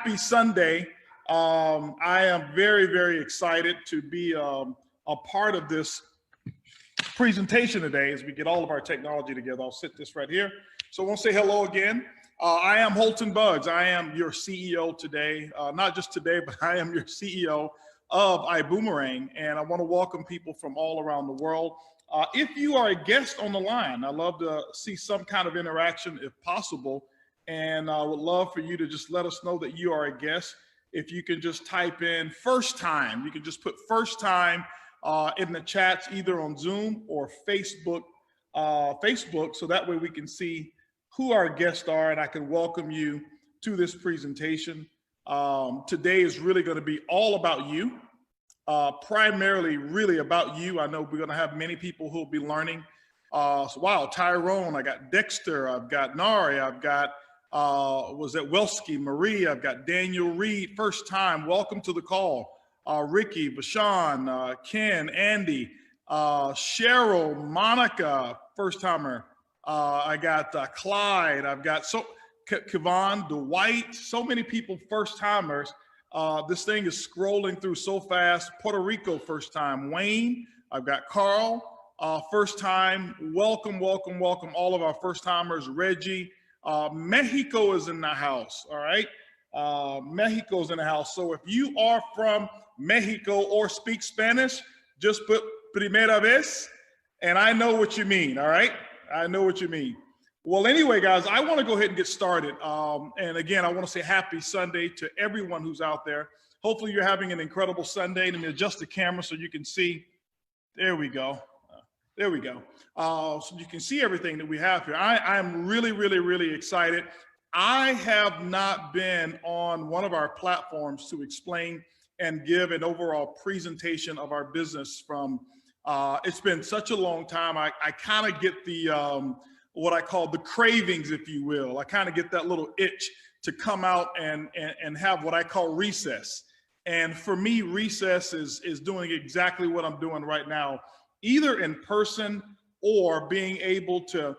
happy Sunday. I am very, very excited to be a part of this presentation today as we get all of our technology together. I'll sit this right here. So I want to say hello again. I am Holton Buggs. I am your CEO today, not just today, but I am your CEO of iBuumerang, and I want to welcome people from all around the world. If you are a guest on the line, I'd love to see some kind of interaction if possible, and I would love for you to just let us know that you are a guest. If you can just type in first time, you can just put first time in the chats, either on Zoom or Facebook, so that way we can see who our guests are and I can welcome you to this presentation. Today is really going to be all about you, primarily really about you. I know we're going to have many people who will be learning. So wow, Tyrone, I got Dexter, I've got Nari, I've got was it Welsky, Marie, I've got Daniel Reed, first time, welcome to the call. Ricky, Bashan, Ken, Andy, Cheryl, Monica, first timer. I got Clyde, I've got Kevon, Dwight, so many people, first timers. This thing is scrolling through so fast. Puerto Rico, first time. Wayne, I've got Carl, first time. Welcome, welcome, welcome, all of our first timers. Reggie, Mexico is in the house, all right? Mexico's in the house. So if you are from Mexico or speak Spanish, just put primera vez, and I know what you mean, all right? I know what you mean. Well, anyway, guys, I want to go ahead and get started. And again, I want to say happy Sunday to everyone who's out there. Hopefully you're having an incredible Sunday. Let me adjust the camera so you can see. There we go. There we go. So you can see everything that we have here. I am really, really, really excited. I have not been on one of our platforms to explain and give an overall presentation of our business from, it's been such a long time. I kind of get the, what I call the cravings, if you will. I kind of get that little itch to come out and have what I call recess. And for me, recess is doing exactly what I'm doing right now, either in person or being able to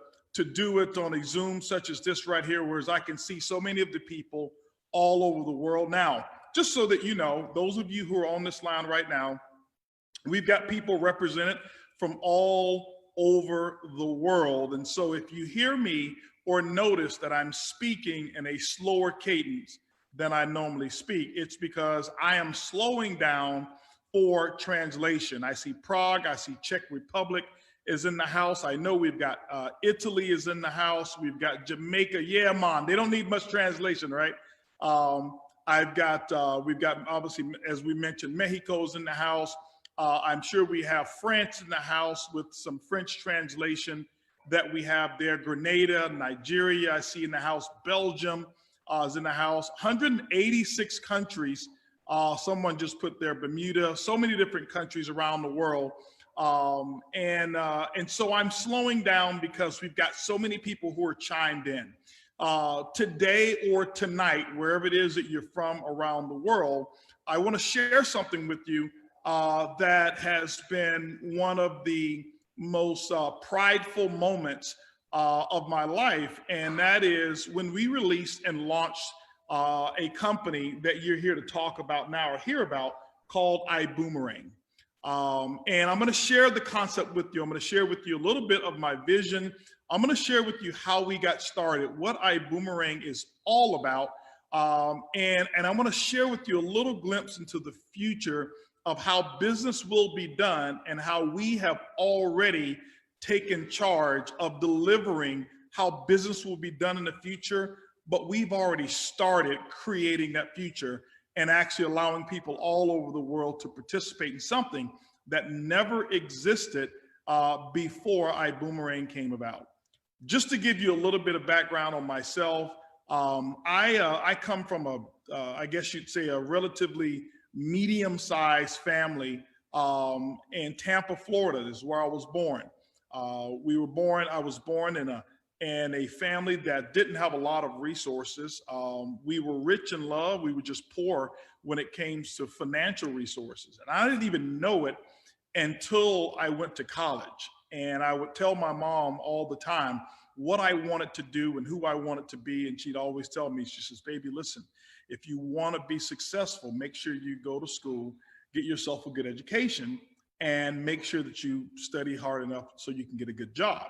do it on a Zoom such as this right here, whereas I can see so many of the people all over the world. Now, just so that you know, those of you who are on this line right now, we've got people represented from all over the world. And so if you hear me or notice that I'm speaking in a slower cadence than I normally speak, it's because I am slowing down for translation. I see Prague, I see Czech Republic is in the house. I know we've got Italy is in the house. We've got Jamaica. Yeah, man, they don't need much translation, right? We've got obviously, as we mentioned, Mexico's in the house. I'm sure we have France in the house with some French translation that we have there. Grenada, Nigeria, I see in the house. Belgium is in the house. 186 countries. Someone just put there, Bermuda, so many different countries around the world. And so I'm slowing down because we've got so many people who are chimed in. Today or tonight, wherever it is that you're from around the world, I want to share something with you that has been one of the most prideful moments of my life, and that is when we released and launched a company that you're here to talk about now or hear about called iBuumerang. And I'm going to share the concept with you. I'm going to share with you a little bit of my vision. I'm going to share with you how we got started, what iBuumerang is all about, and I'm going to share with you a little glimpse into the future of how business will be done and how we have already taken charge of delivering how business will be done in the future, but we've already started creating that future and actually allowing people all over the world to participate in something that never existed before iBuumerang came about. Just to give you a little bit of background on myself, I come from I guess you'd say a relatively medium-sized family in Tampa, Florida. This is where I was born. I was born in a family that didn't have a lot of resources. We were rich in love. We were just poor when it came to financial resources. And I didn't even know it until I went to college. And I would tell my mom all the time what I wanted to do and who I wanted to be. And she'd always tell me, she says, baby, listen, If you want to be successful, make sure you go to school, get yourself a good education, and make sure that you study hard enough so you can get a good job.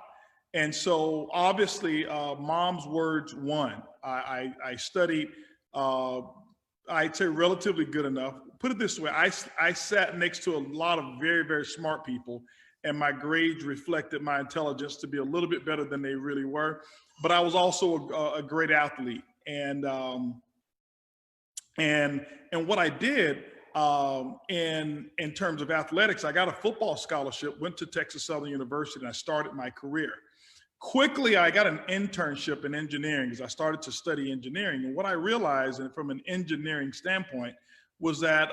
And so obviously, mom's words won. I studied, I'd say relatively good enough. Put it this way, I sat next to a lot of very, very smart people, and my grades reflected my intelligence to be a little bit better than they really were. But I was also a great athlete. And what I did in terms of athletics, I got a football scholarship, went to Texas Southern University, and I started my career. Quickly, I got an internship in engineering because I started to study engineering. And what I realized, and from an engineering standpoint, was that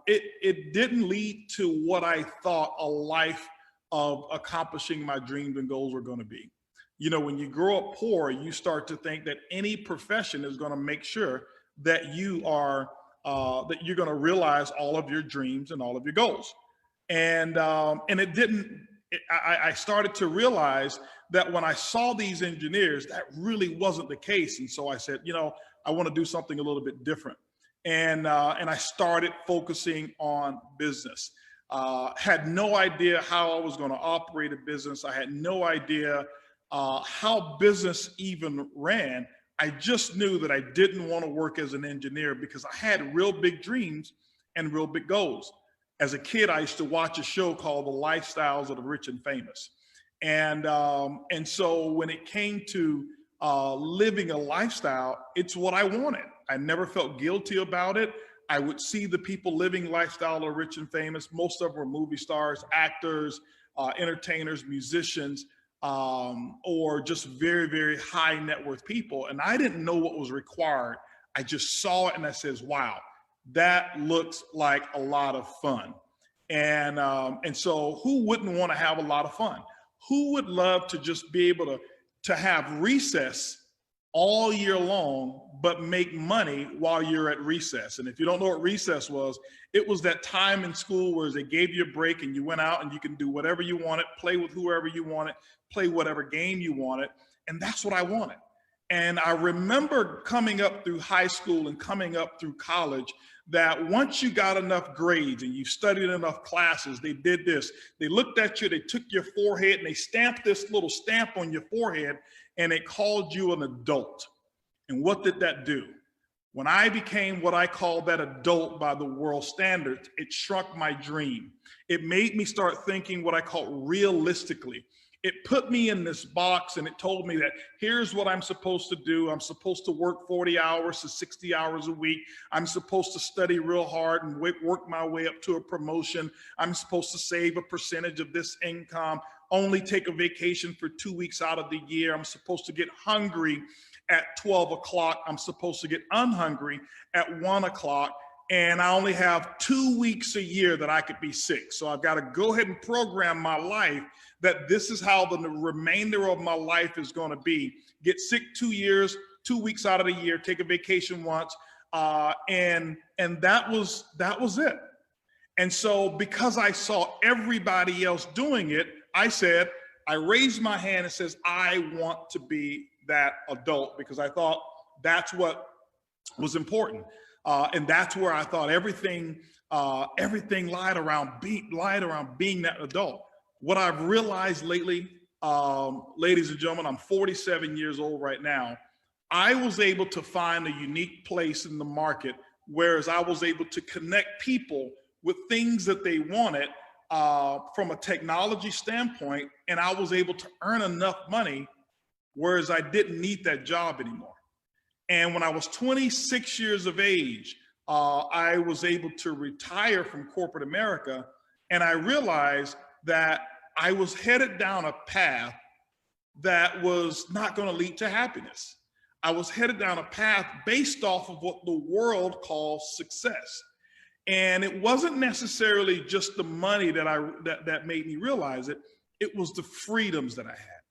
it didn't lead to what I thought a life of accomplishing my dreams and goals were going to be. You know, when you grow up poor, you start to think that any profession is going to make sure that you are that you're going to realize all of your dreams and all of your goals. And it didn't. I started to realize that when I saw these engineers, that really wasn't the case. And so I said, you know, I want to do something a little bit different. And I started focusing on business. Had no idea how I was going to operate a business. I had no idea how business even ran. I just knew that I didn't want to work as an engineer because I had real big dreams and real big goals. As a kid, I used to watch a show called The Lifestyles of the Rich and Famous. And so when it came to living a lifestyle, it's what I wanted. I never felt guilty about it. I would see the people living lifestyle of the rich and famous. Most of them were movie stars, actors, entertainers, musicians, or just very, very high net worth people. And I didn't know what was required. I just saw it and I says, wow, that looks like a lot of fun. And so who wouldn't want to have a lot of fun? Who would love to just be able to have recess all year long, but make money while you're at recess? And if you don't know what recess was, it was that time in school where they gave you a break and you went out and you can do whatever you wanted, play with whoever you wanted, play whatever game you wanted. And that's what I wanted. And I remember coming up through high school and coming up through college that once you got enough grades and you studied enough classes, they did this. They looked at you, they took your forehead and they stamped this little stamp on your forehead and it called you an adult. And what did that do? When I became what I call that adult by the world standards, it shrunk my dream. It made me start thinking what I call realistically. It put me in this box and it told me that here's what I'm supposed to do. I'm supposed to work 40 hours to 60 hours a week. I'm supposed to study real hard and work my way up to a promotion. I'm supposed to save a percentage of this income, only take a vacation for 2 weeks out of the year. I'm supposed to get hungry at 12 o'clock. I'm supposed to get unhungry at 1 o'clock. And I only have 2 weeks a year that I could be sick. So I've got to go ahead and program my life that this is how the remainder of my life is going to be. Get sick 2 years, 2 weeks out of the year, take a vacation once. And that was it. And so because I saw everybody else doing it, I raised my hand and says, I want to be that adult, because I thought that's what was important. And that's where I thought everything lied around being that adult. What I've realized lately, ladies and gentlemen, I'm 47 years old right now. I was able to find a unique place in the market, whereas I was able to connect people with things that they wanted from a technology standpoint, and I was able to earn enough money, whereas I didn't need that job anymore. And when I was 26 years of age, I was able to retire from corporate America, and I realized that I was headed down a path that was not going to lead to happiness. I was headed down a path based off of what the world calls success. And it wasn't necessarily just the money that made me realize it. It was the freedoms that I had.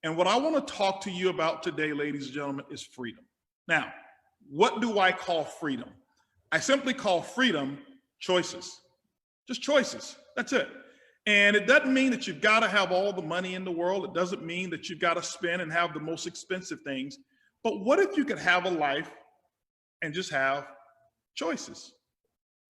And what I want to talk to you about today, ladies and gentlemen, is freedom. Now, what do I call freedom? I simply call freedom choices. Just choices. That's it. And it doesn't mean that you've got to have all the money in the world. It doesn't mean that you've got to spend and have the most expensive things. But what if you could have a life and just have choices.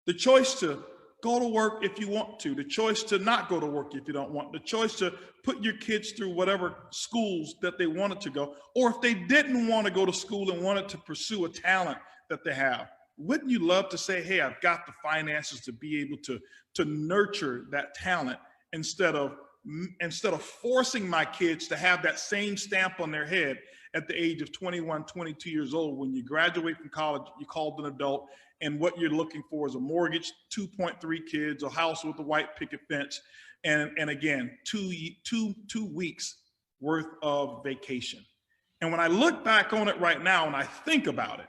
The choice to go to work if you want to, the choice to not go to work if you don't want, the choice to put your kids through whatever schools that they wanted to go, or if they didn't want to go to school and wanted to pursue a talent that they have. Wouldn't you love to say, hey, I've got the finances to be able to nurture that talent instead of forcing my kids to have that same stamp on their head at the age of 21, 22 years old. When you graduate from college, you're called an adult, and what you're looking for is a mortgage, 2.3 kids, a house with a white picket fence, and again, two weeks worth of vacation. And when I look back on it right now and I think about it,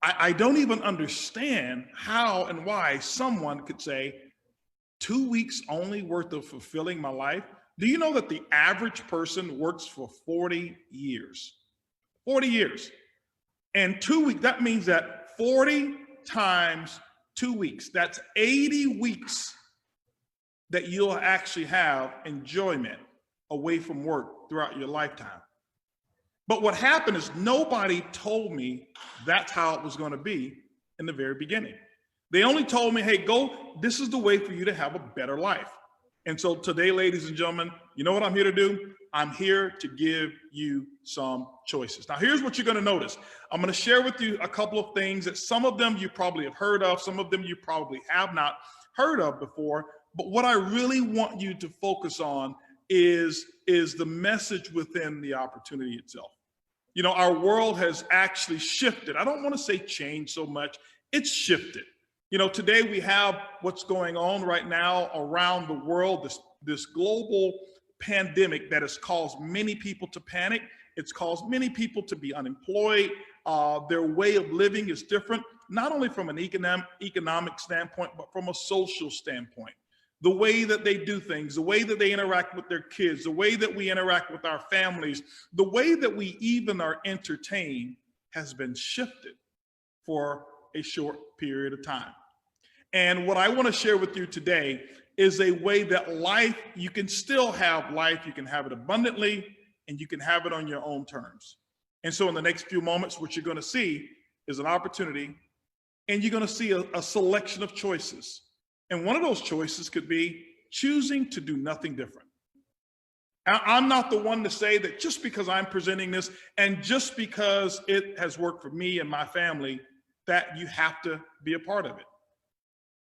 I don't even understand how and why someone could say 2 weeks only worth of fulfilling my life. Do you know that the average person works for 40 years? 40 years. And 2 weeks, that means that 40 times 2 weeks, that's 80 weeks that you'll actually have enjoyment away from work throughout your lifetime. But what happened is nobody told me that's how it was going to be in the very beginning. They only told me, hey, go, this is the way for you to have a better life. And so today, ladies and gentlemen, you know what I'm here to do? I'm here to give you some choices. Now, here's what you're going to notice. I'm going to share with you a couple of things that some of them you probably have heard of, some of them you probably have not heard of before. But what I really want you to focus on is the message within the opportunity itself. You know, our world has actually shifted. I don't want to say changed so much. It's shifted. You know, today we have what's going on right now around the world, this global pandemic that has caused many people to panic. It's caused many people to be unemployed. Their way of living is different, not only from an economic standpoint, but from a social standpoint. The way that they do things, the way that they interact with their kids, the way that we interact with our families, the way that we even are entertained has been shifted for a short period of time. And what I want to share with you today is a way that life, you can still have life, you can have it abundantly, and you can have it on your own terms. And so in the next few moments, what you're going to see is an opportunity, and you're going to see a selection of choices. And one of those choices could be choosing to do nothing different. I'm not the one to say that just because I'm presenting this and just because it has worked for me and my family, that you have to be a part of it.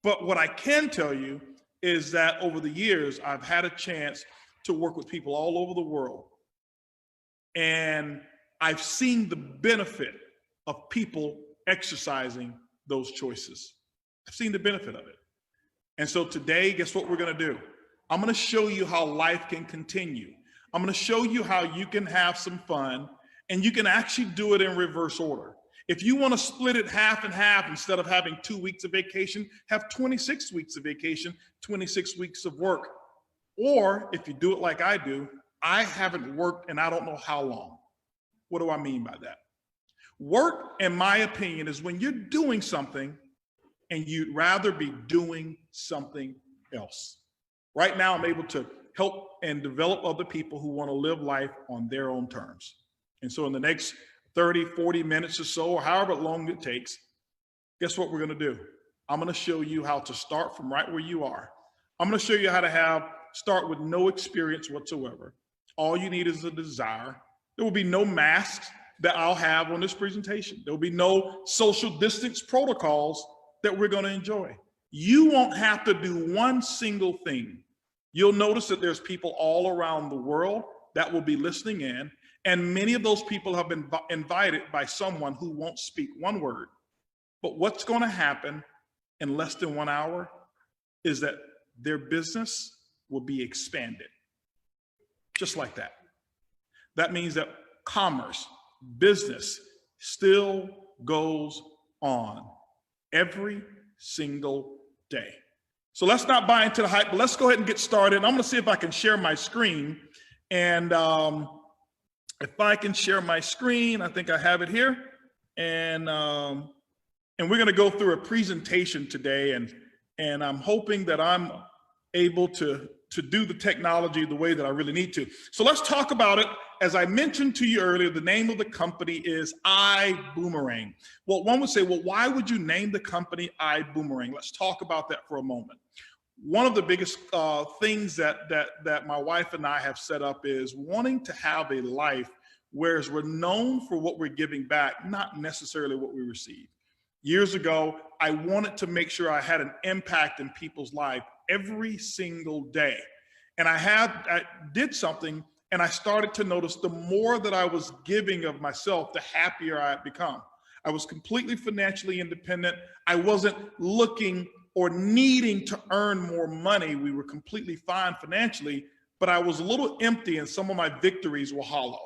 But what I can tell you is that over the years, I've had a chance to work with people all over the world. And I've seen the benefit of people exercising those choices. I've seen the benefit of it. And so today, guess what we're going to do? I'm going to show you how life can continue. I'm going to show you how you can have some fun, and you can actually do it in reverse order. If you want to split it half and half, instead of having 2 weeks of vacation, have 26 weeks of vacation, 26 weeks of work. Or if you do it like I do, I haven't worked and I don't know how long. What do I mean by that? Work, in my opinion, is when you're doing something and you'd rather be doing something else. Right now, I'm able to help and develop other people who want to live life on their own terms. And so in the next 30, 40 minutes or so, or however long it takes, guess what we're going to do? I'm going to show you how to start from right where you are. I'm going to show you how to start with no experience whatsoever. All you need is a desire. There will be no masks that I'll have on this presentation. There will be no social distance protocols that we're going to enjoy. You won't have to do one single thing. You'll notice that there's people all around the world that will be listening in, and many of those people have been invited by someone who won't speak one word. But what's going to happen in less than 1 hour is that their business will be expanded. Just like that. That means that commerce, business still goes on every single day. So let's not buy into the hype, but let's go ahead and get started. I'm going to see if I can share my screen. And if I can share my screen, I think I have it here. And we're going to go through a presentation today. And I'm hoping that I'm able to do the technology the way that I really need to. So let's talk about it. as I mentioned to you earlier, the name of the company is iBuumerang. Well, one would say, well, why would you name the company iBuumerang? Let's talk about that for a moment. One of the biggest things that my wife and I have set up is wanting to have a life whereas we're known for what we're giving back, not necessarily what we receive. Years ago, I wanted to make sure I had an impact in people's life every single day. And I did something, and I started to notice the more that I was giving of myself, the happier I had become. I was completely financially independent. I wasn't looking or needing to earn more money. We were completely fine financially, but I was a little empty and some of my victories were hollow.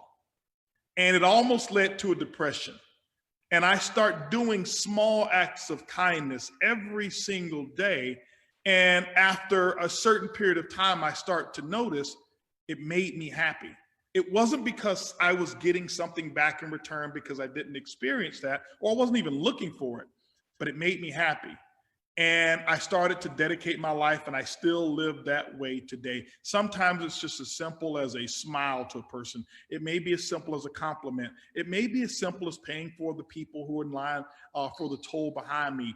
And it almost led to a depression. And I start doing small acts of kindness every single day. And after a certain period of time, I start to notice it made me happy. It wasn't because I was getting something back in return because I didn't experience that, or I wasn't even looking for it, but it made me happy. And I started to dedicate my life, and I still live that way today. Sometimes it's just as simple as a smile to a person. It may be as simple as a compliment. It may be as simple as paying for the people who are in line for the toll behind me,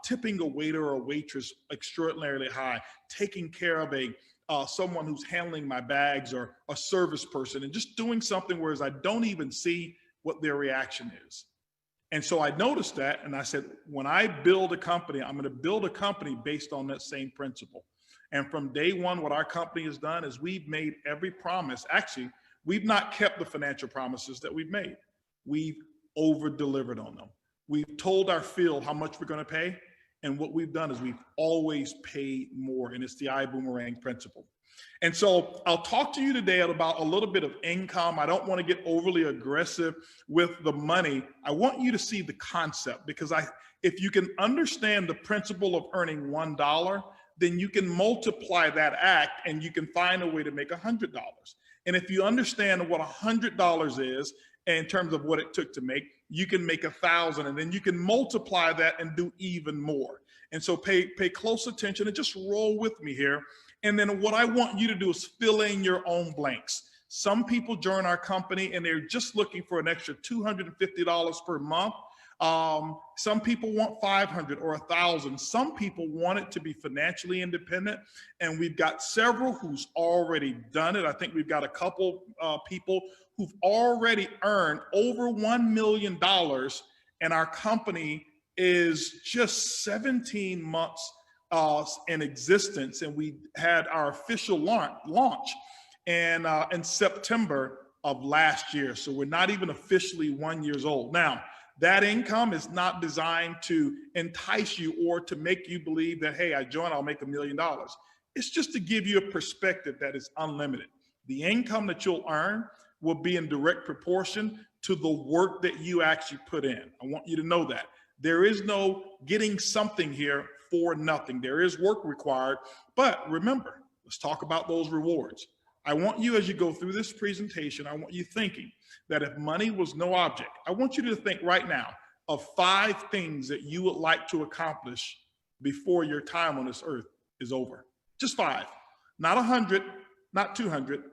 tipping a waiter or a waitress extraordinarily high, taking care of someone who's handling my bags, or a service person, and just doing something whereas I don't even see what their reaction is. And so I noticed that, and I said, when I build a company, I'm going to build a company based on that same principle. And from day one, what our company has done is we've made every promise. Actually, we've not kept the financial promises that we've made. We've over-delivered on them. We've told our field how much we're going to pay, and what we've done is we've always paid more, and it's the iBuumerang principle. And so I'll talk to you today about a little bit of income. I don't want to get overly aggressive with the money. I want you to see the concept, because if you can understand the principle of earning $1, then you can multiply that act and you can find a way to make $100. And if you understand what $100 is in terms of what it took to make, you can make 1,000, and then you can multiply that and do even more. And so pay close attention and just roll with me here. And then what I want you to do is fill in your own blanks. Some people join our company and they're just looking for an extra $250 per month. Some people want 500 or 1,000. Some people want it to be financially independent. And we've got several who's already done it. I think we've got a couple people who've already earned over $1 million. And our company is just 17 months in existence, and we had our official launch in September of last year. So we're not even officially 1 year old. Now, that income is not designed to entice you or to make you believe that, hey, I join, I'll make $1 million. It's just to give you a perspective that is unlimited. The income that you'll earn will be in direct proportion to the work that you actually put in. I want you to know that. There is no getting something here for nothing. There is work required, but remember, let's talk about those rewards. I want you, as you go through this presentation, I want you thinking that if money was no object, I want you to think right now of 5 things that you would like to accomplish before your time on this earth is over. Just 5, not 100, not 200,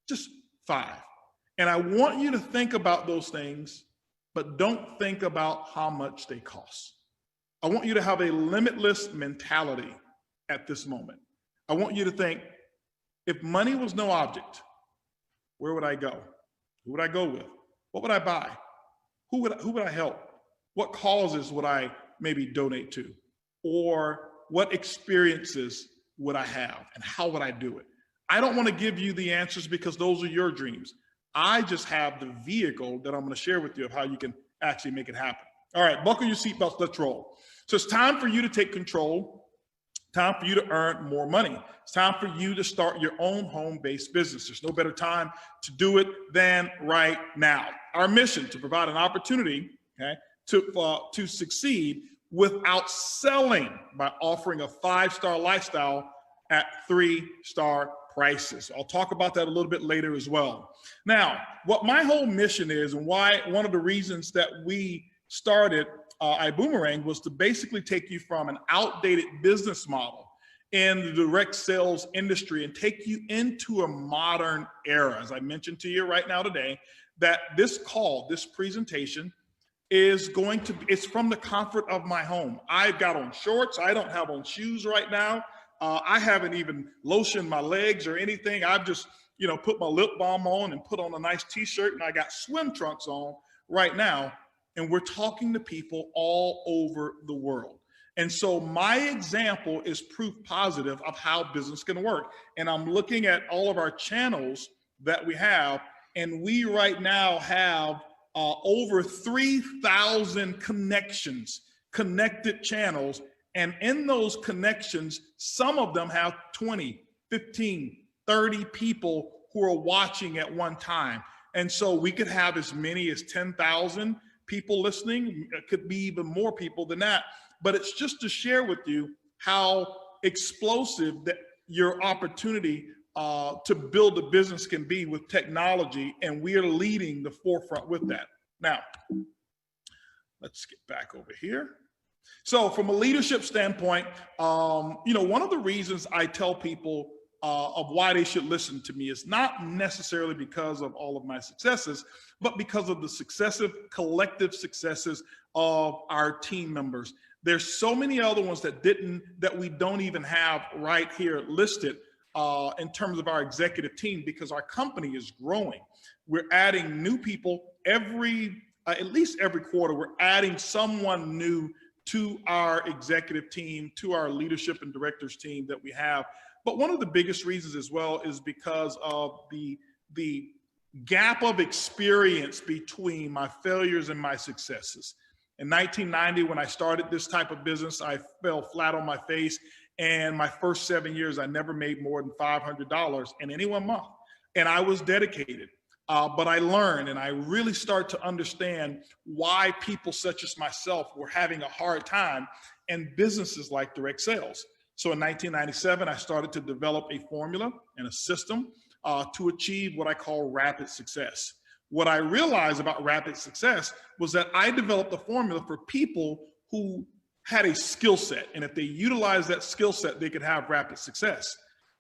just 5. And I want you to think about those things, but don't think about how much they cost. I want you to have a limitless mentality at this moment. I want you to think, if money was no object, where would I go? Who would I go with? What would I buy? Who would I help? What causes would I maybe donate to? Or what experiences would I have, and how would I do it? I don't want to give you the answers because those are your dreams. I just have the vehicle that I'm going to share with you of how you can actually make it happen. All right, buckle your seatbelts, let's roll. So it's time for you to take control, time for you to earn more money. It's time for you to start your own home-based business. There's no better time to do it than right now. Our mission to provide an opportunity, okay, to succeed without selling by offering a 5-star lifestyle at 3-star prices. I'll talk about that a little bit later as well. Now, what my whole mission is, and why one of the reasons that we started iBuumerang was to basically take you from an outdated business model in the direct sales industry and take you into a modern era. As I mentioned to you right now today, that this call, this presentation is going to, it's from the comfort of my home. I've got on shorts. I don't have on shoes right now. I haven't even lotioned my legs or anything. I've just, put my lip balm on and put on a nice t-shirt, and I got swim trunks on right now. And we're talking to people all over the world. And so my example is proof positive of how business can work. And I'm looking at all of our channels that we have, and we right now have over 3,000 connections, connected channels. And in those connections, some of them have 20, 15, 30 people who are watching at one time. And so we could have as many as 10,000 people listening. It could be even more people than that. But it's just to share with you how explosive that your opportunity to build a business can be with technology, and we are leading the forefront with that. Now, let's get back over here. So from a leadership standpoint, one of the reasons I tell people of why they should listen to me is not necessarily because of all of my successes, but because of the successive collective successes of our team members. There's so many other ones that we don't even have right here listed in terms of our executive team, because our company is growing. We're adding new people at least every quarter. We're adding someone new to our executive team, to our leadership and directors team that we have. But one of the biggest reasons as well is because of the gap of experience between my failures and my successes. In 1990, when I started this type of business, I fell flat on my face. And my first 7 years, I never made more than $500 in any one month. And I was dedicated. But I learned, and I really start to understand why people such as myself were having a hard time in businesses like direct sales. So in 1997, I started to develop a formula and a system to achieve what I call rapid success. What I realized about rapid success was that I developed a formula for people who had a skill set. And if they utilized that skill set, they could have rapid success.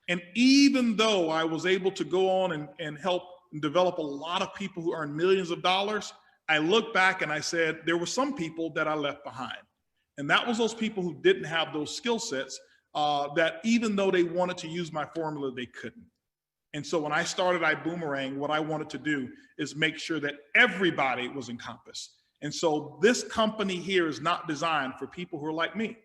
And even though I was able to go on and help develop a lot of people who earn millions of dollars, I look back and I said, there were some people that I left behind. And that was those people who didn't have those skill sets that even though they wanted to use my formula, they couldn't. And so when I started iBuumerang, what I wanted to do is make sure that everybody was encompassed. And so this company here is not designed for people who are like me.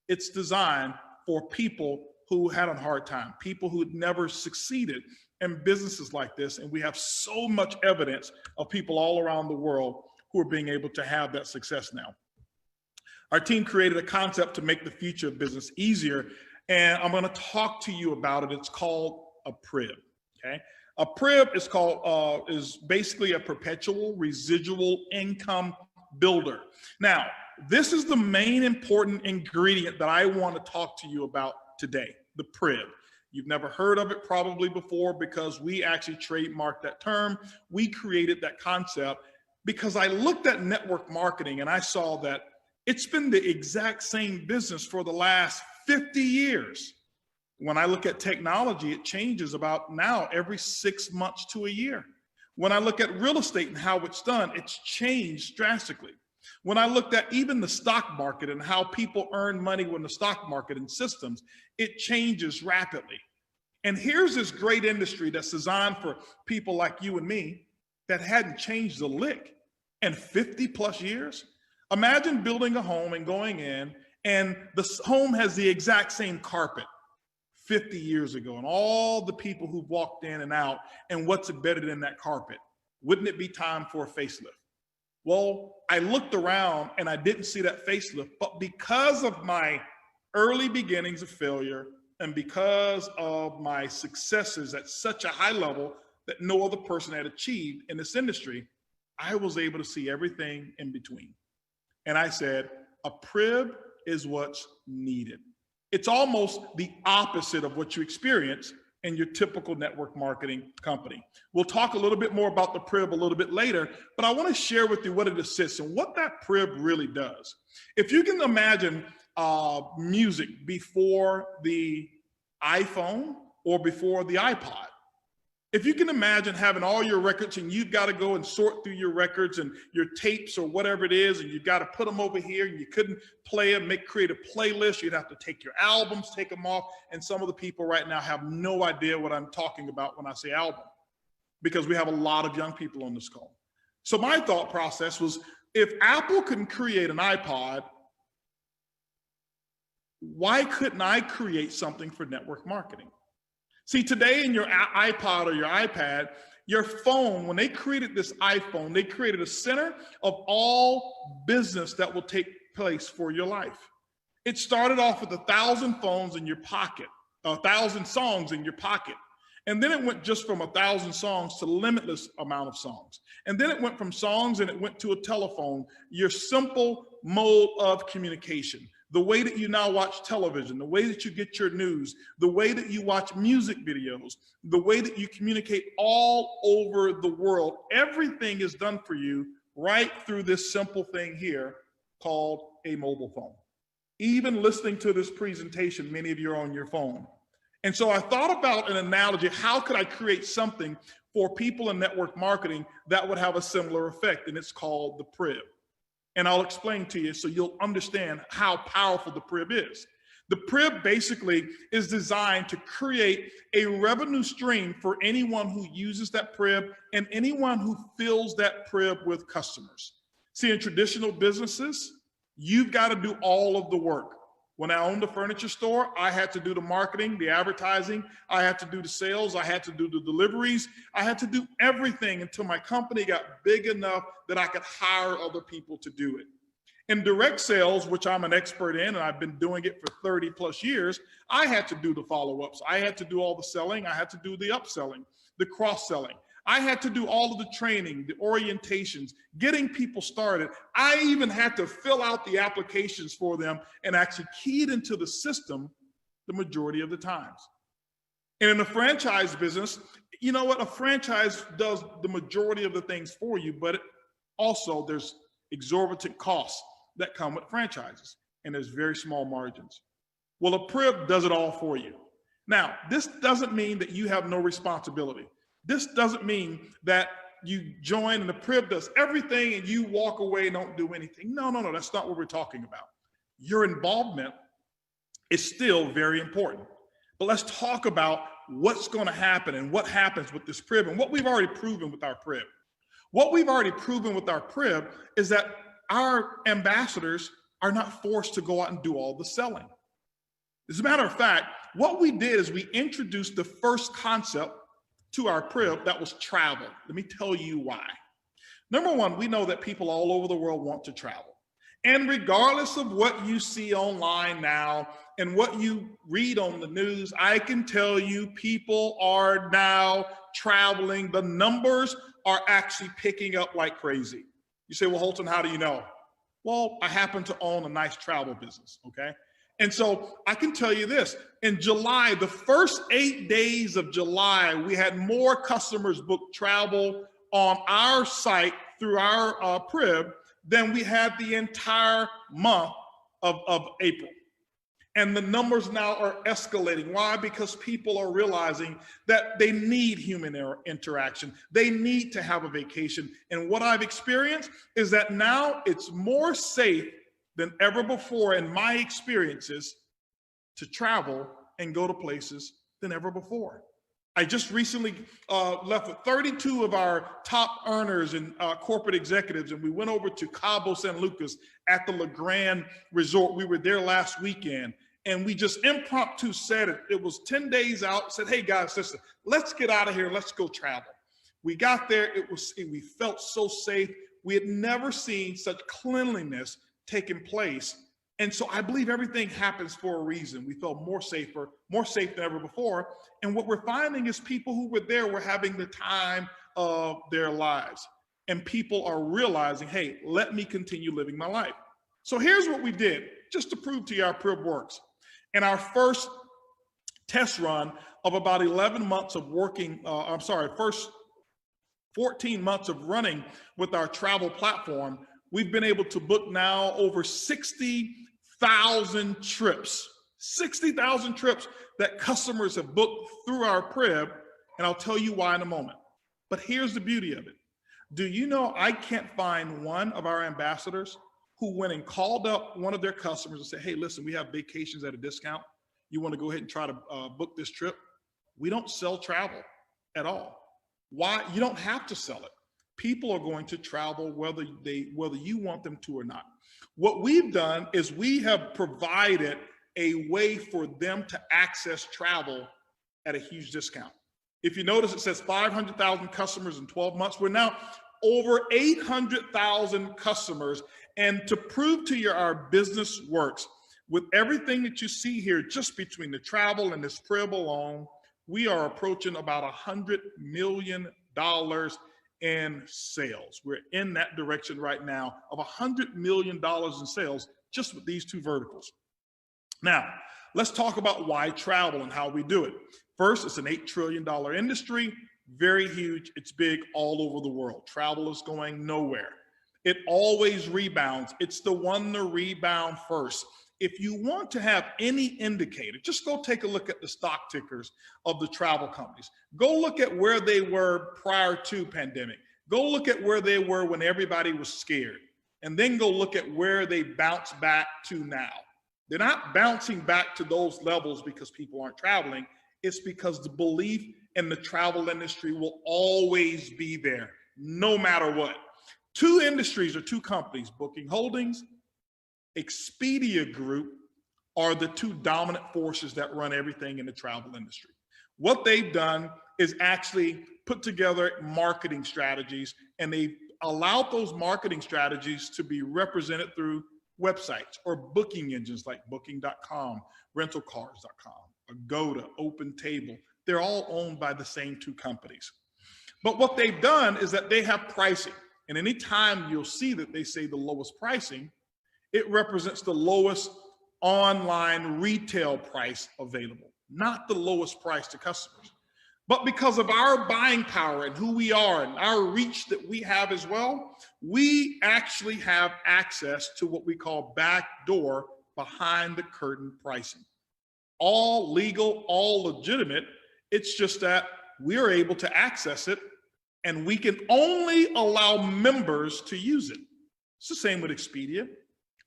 It's designed for people who had a hard time, people who had never succeeded in businesses like this. And we have so much evidence of people all around the world who are being able to have that success now. Our team created a concept to make the future of business easier. And I'm going to talk to you about it. It's called a PRIB. Okay. A PRIB is basically a perpetual residual income builder. Now, this is the main important ingredient that I want to talk to you about today, the PRIB. You've never heard of it probably before because we actually trademarked that term. We created that concept because I looked at network marketing and I saw that it's been the exact same business for the last 50 years. When I look at technology, it changes about now every 6 months to a year. When I look at real estate and how it's done, it's changed drastically. When I looked at even the stock market and how people earn money when the stock market and systems, it changes rapidly. And here's this great industry that's designed for people like you and me that hadn't changed a lick in 50 plus years. Imagine building a home and going in and the home has the exact same carpet 50 years ago and all the people who've walked in and out and what's embedded in that carpet. Wouldn't it be time for a facelift? Well, I looked around and I didn't see that facelift, but because of my early beginnings of failure and because of my successes at such a high level that no other person had achieved in this industry, I was able to see everything in between. And I said, a PRIB is what's needed. It's almost the opposite of what you experience and your typical network marketing company. We'll talk a little bit more about the Prib a little bit later, but I want to share with you what it assists and what that Prib really does. If you can imagine music before the iPhone or before the iPod, if you can imagine having all your records and you've got to go and sort through your records and your tapes or whatever it is, and you've got to put them over here and you couldn't play them, create a playlist, you'd have to take your albums, take them off. And some of the people right now have no idea what I'm talking about when I say album, because we have a lot of young people on this call. So my thought process was, if Apple can create an iPod, why couldn't I create something for network marketing? See, today in your iPod or your iPad, your phone, when they created this iPhone, they created a center of all business that will take place for your life. It started off with 1,000 phones in your pocket, 1,000 songs in your pocket. And then it went just from 1,000 songs to limitless amount of songs. And then it went from songs and it went to a telephone, your simple mode of communication. The way that you now watch television, the way that you get your news, the way that you watch music videos, the way that you communicate all over the world, everything is done for you right through this simple thing here called a mobile phone. Even listening to this presentation, many of you are on your phone. And so I thought about an analogy, how could I create something for people in network marketing that would have a similar effect, and it's called the Prib. And I'll explain to you so you'll understand how powerful the Prib is. The Prib basically is designed to create a revenue stream for anyone who uses that Prib and anyone who fills that Prib with customers. See, in traditional businesses, you've got to do all of the work. When I owned a furniture store, I had to do the marketing, the advertising, I had to do the sales, I had to do the deliveries, I had to do everything until my company got big enough that I could hire other people to do it. In direct sales, which I'm an expert in, and I've been doing it for 30 plus years, I had to do the follow-ups. I had to do all the selling, I had to do the upselling, the cross-selling. I had to do all of the training, the orientations, getting people started. I even had to fill out the applications for them and actually key it into the system the majority of the times. And in the franchise business, you know what? A franchise does the majority of the things for you, but also there's exorbitant costs that come with franchises, and there's very small margins. Well, a Prib does it all for you. Now, this doesn't mean that you have no responsibility. This doesn't mean that you join and the Prib does everything and you walk away and don't do anything. No, that's not what we're talking about. Your involvement is still very important. But let's talk about what's going to happen and what happens with this Prib and what we've already proven with our Prib. What we've already proven with our Prib is that our ambassadors are not forced to go out and do all the selling. As a matter of fact, what we did is we introduced the first concept to our Prib, that was travel. Let me tell you why. Number one, we know that people all over the world want to travel. And regardless of what you see online now and what you read on the news, I can tell you people are now traveling. The numbers are actually picking up like crazy. You say, well, Holton, how do you know? Well, I happen to own a nice travel business, okay? And so I can tell you this, in July, the first 8 days of July, we had more customers book travel on our site through our Prib than we had the entire month of April. And the numbers now are escalating. Why? Because people are realizing that they need human interaction. They need to have a vacation. And what I've experienced is that now it's more safe than ever before in my experiences to travel and go to places than ever before. I just recently left with 32 of our top earners and corporate executives, and we went over to Cabo San Lucas at the La Grande Resort. We were there last weekend, and we just impromptu said it. It was 10 days out, said, hey guys, listen, let's get out of here, let's go travel. We got there, we felt so safe. We had never seen such cleanliness taking place. And so I believe everything happens for a reason. We felt more safe than ever before. And what we're finding is people who were there were having the time of their lives. And people are realizing, hey, let me continue living my life. So here's what we did, just to prove to you our Prib works. In our first test run of about 11 months of working, first 14 months of running with our travel platform, we've been able to book now over 60,000 trips. 60,000 trips that customers have booked through our crib, and I'll tell you why in a moment. But here's the beauty of it. Do you know I can't find one of our ambassadors who went and called up one of their customers and said, hey, listen, we have vacations at a discount. You want to go ahead and try to book this trip? We don't sell travel at all. Why? You don't have to sell it. People are going to travel whether you want them to or not. What we've done is we have provided a way for them to access travel at a huge discount. If you notice, it says 500,000 customers in 12 months. We're now over 800,000 customers. And to prove to you our business works, with everything that you see here, just between the travel and this crib alone, we are approaching about $100 million in sales. We're in that direction right now of $100 million in sales just with these two verticals. Now, let's talk about why travel and how we do it. First, it's an $8 trillion industry, very huge. It's big all over the world. Travel is going nowhere. It always rebounds. It's the one to rebound first. If you want to have any indicator, just go take a look at the stock tickers of the travel companies. Go look at where they were prior to pandemic. Go look at where they were when everybody was scared. And then go look at where they bounce back to now. They're not bouncing back to those levels because people aren't traveling. It's because the belief in the travel industry will always be there, no matter what. Two industries or two companies, Booking Holdings, Expedia Group, are the two dominant forces that run everything in the travel industry. What they've done is actually put together marketing strategies, and they've allowed those marketing strategies to be represented through websites or booking engines like Booking.com, rentalcars.com, Agoda, OpenTable. They're all owned by the same two companies. But what they've done is that they have pricing. And anytime you'll see that they say the lowest pricing, it represents the lowest online retail price available, not the lowest price to customers. But because of our buying power and who we are and our reach that we have as well, we actually have access to what we call backdoor, behind the curtain pricing. All legal, all legitimate. It's just that we're able to access it, and we can only allow members to use it. It's the same with Expedia.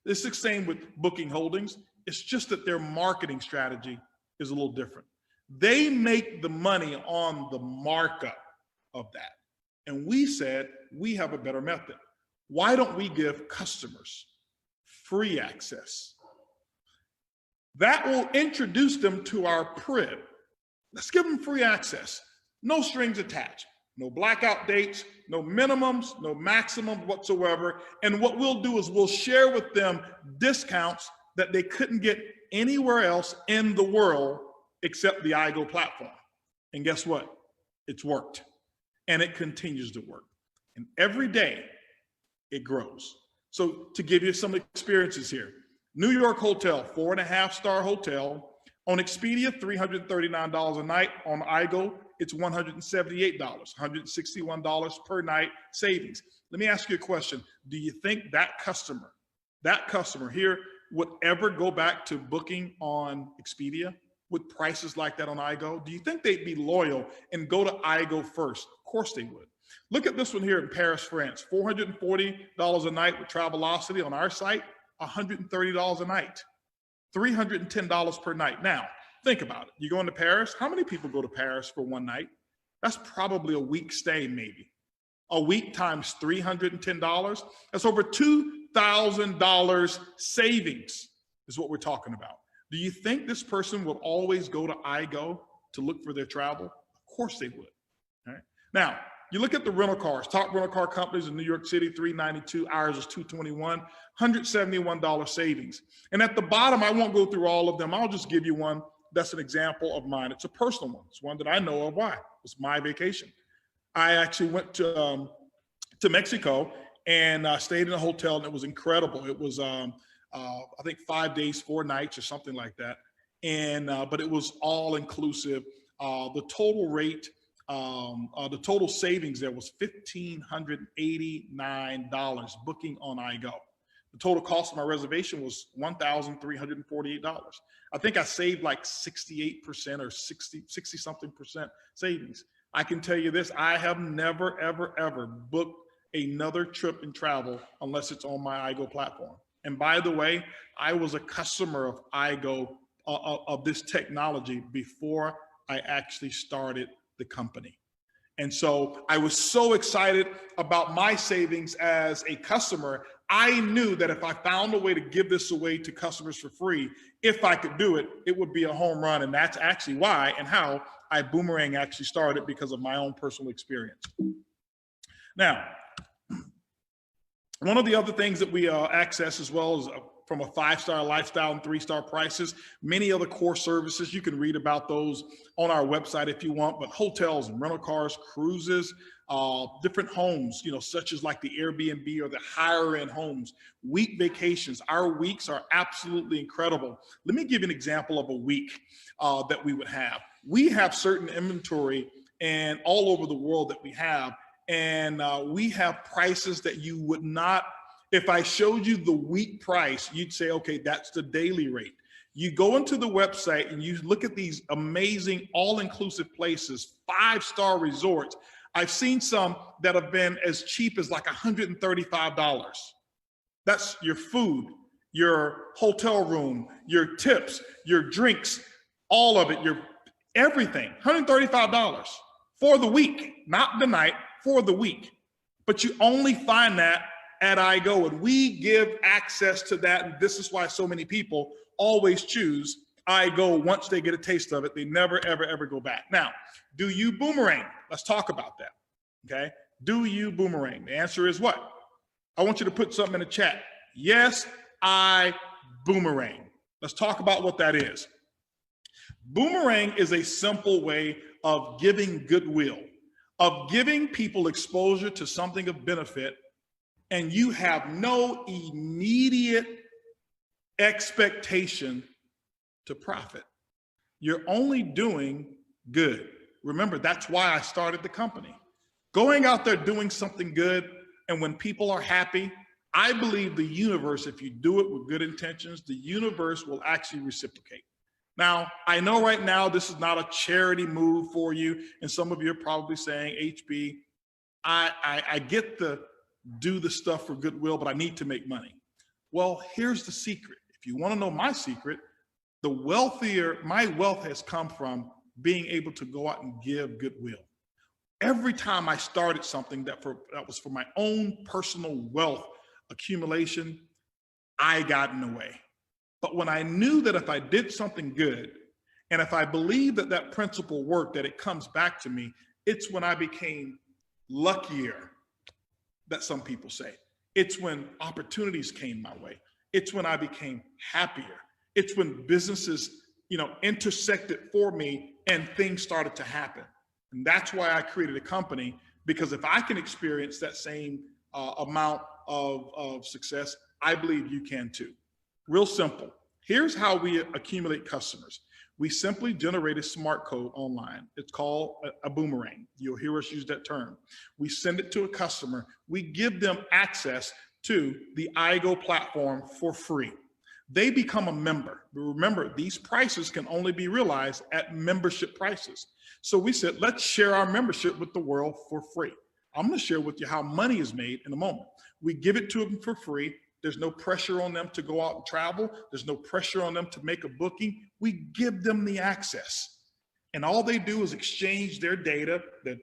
It's the same with Booking Holdings. It's just that their marketing strategy is a little different. They make the money on the markup of that. And we said, we have a better method. Why don't we give customers free access? That will introduce them to our crib. Let's give them free access. No strings attached. No blackout dates, no minimums, no maximums whatsoever. And what we'll do is we'll share with them discounts that they couldn't get anywhere else in the world except the iGo platform. And guess what? It's worked. And it continues to work. And every day it grows. So to give you some experiences here, New York hotel, 4.5-star hotel. On Expedia, $339 a night. On iGo, it's $178, $161 per night savings. Let me ask you a question. Do you think that customer here would ever go back to booking on Expedia with prices like that on iGo? Do you think they'd be loyal and go to iGo first? Of course they would. Look at this one here in Paris, France, $440 a night with Travelocity on our site, $130 a night, $310 per night. Now, think about it. You go into Paris, how many people go to Paris for one night? That's probably a week stay, maybe. A week times $310, that's over $2,000 savings is what we're talking about. Do you think this person will always go to iGo to look for their travel? Of course they would. All right. Now, you look at the rental cars, top rental car companies in New York City, $392, ours is $221, $171 savings. And at the bottom, I won't go through all of them. I'll just give you one that's an example of mine. It's a personal one. It's one that I know of. Why? It's my vacation. I actually went to Mexico and stayed in a hotel, and it was incredible. It was, I think 5 days, 4 nights or something like that. And but it was all inclusive. The total rate, the total savings there was $1,589 booking on iGo. The total cost of my reservation was $1,348. I think I saved like 68% or 60 something percent savings. I can tell you this, I have never, ever, ever booked another trip and travel unless it's on my iGo platform. And by the way, I was a customer of iGo, of this technology before I actually started the company. And so I was so excited about my savings as a customer. I knew that if I found a way to give this away to customers for free, if I could do it, it would be a home run. And that's actually why and how iBuumerang actually started, because of my own personal experience. Now, one of the other things that we access as well is from a 5-star lifestyle and 3-star prices, many other core services. You can read about those on our website if you want, but hotels and rental cars, cruises, different homes, you know, such as like the Airbnb or the higher end homes, week vacations. Our weeks are absolutely incredible. Let me give you an example of a week that we would have. We have certain inventory and all over the world that we have, and we have prices that you would not, if I showed you the week price, you'd say, okay, that's the daily rate. You go into the website and you look at these amazing all-inclusive places, 5-star resorts. I've seen some that have been as cheap as like $135. That's your food, your hotel room, your tips, your drinks, all of it, your everything, $135 for the week, not the night, for the week. But you only find that at iGo, and we give access to that. And this is why so many people always choose iGo. Once they get a taste of it, they never, ever, ever go back. Now, do you boomerang? Let's talk about that, okay? Do you boomerang? The answer is what? I want you to put something in the chat. Yes, I boomerang. Let's talk about what that is. Boomerang is a simple way of giving goodwill, of giving people exposure to something of benefit, and you have no immediate expectation to profit. You're only doing good. Remember, that's why I started the company. Going out there doing something good, and when people are happy, I believe the universe, if you do it with good intentions, the universe will actually reciprocate. Now, I know right now this is not a charity move for you, and some of you are probably saying, HB, I get the do the stuff for goodwill, but I need to make money. Well, here's the secret. If you want to know my secret, the wealthier, my wealth has come from being able to go out and give goodwill. Every time I started something that was for my own personal wealth accumulation, I got in the way. But when I knew that if I did something good, and if I believed that that principle worked, that it comes back to me, it's when I became luckier, that some people say. It's when opportunities came my way. It's when I became happier. It's when businesses, you know, intersected for me and things started to happen. And that's why I created a company, because if I can experience that same amount of success, I believe you can too. Real simple. Here's how we accumulate customers. We simply generate a smart code online. It's called a boomerang. You'll hear us use that term. We send it to a customer. We give them access to the iGo platform for free. They become a member. Remember, these prices can only be realized at membership prices. So we said, let's share our membership with the world for free. I'm going to share with you how money is made in a moment. We give it to them for free. There's no pressure on them to go out and travel. There's no pressure on them to make a booking. We give them the access. And all they do is exchange their data, their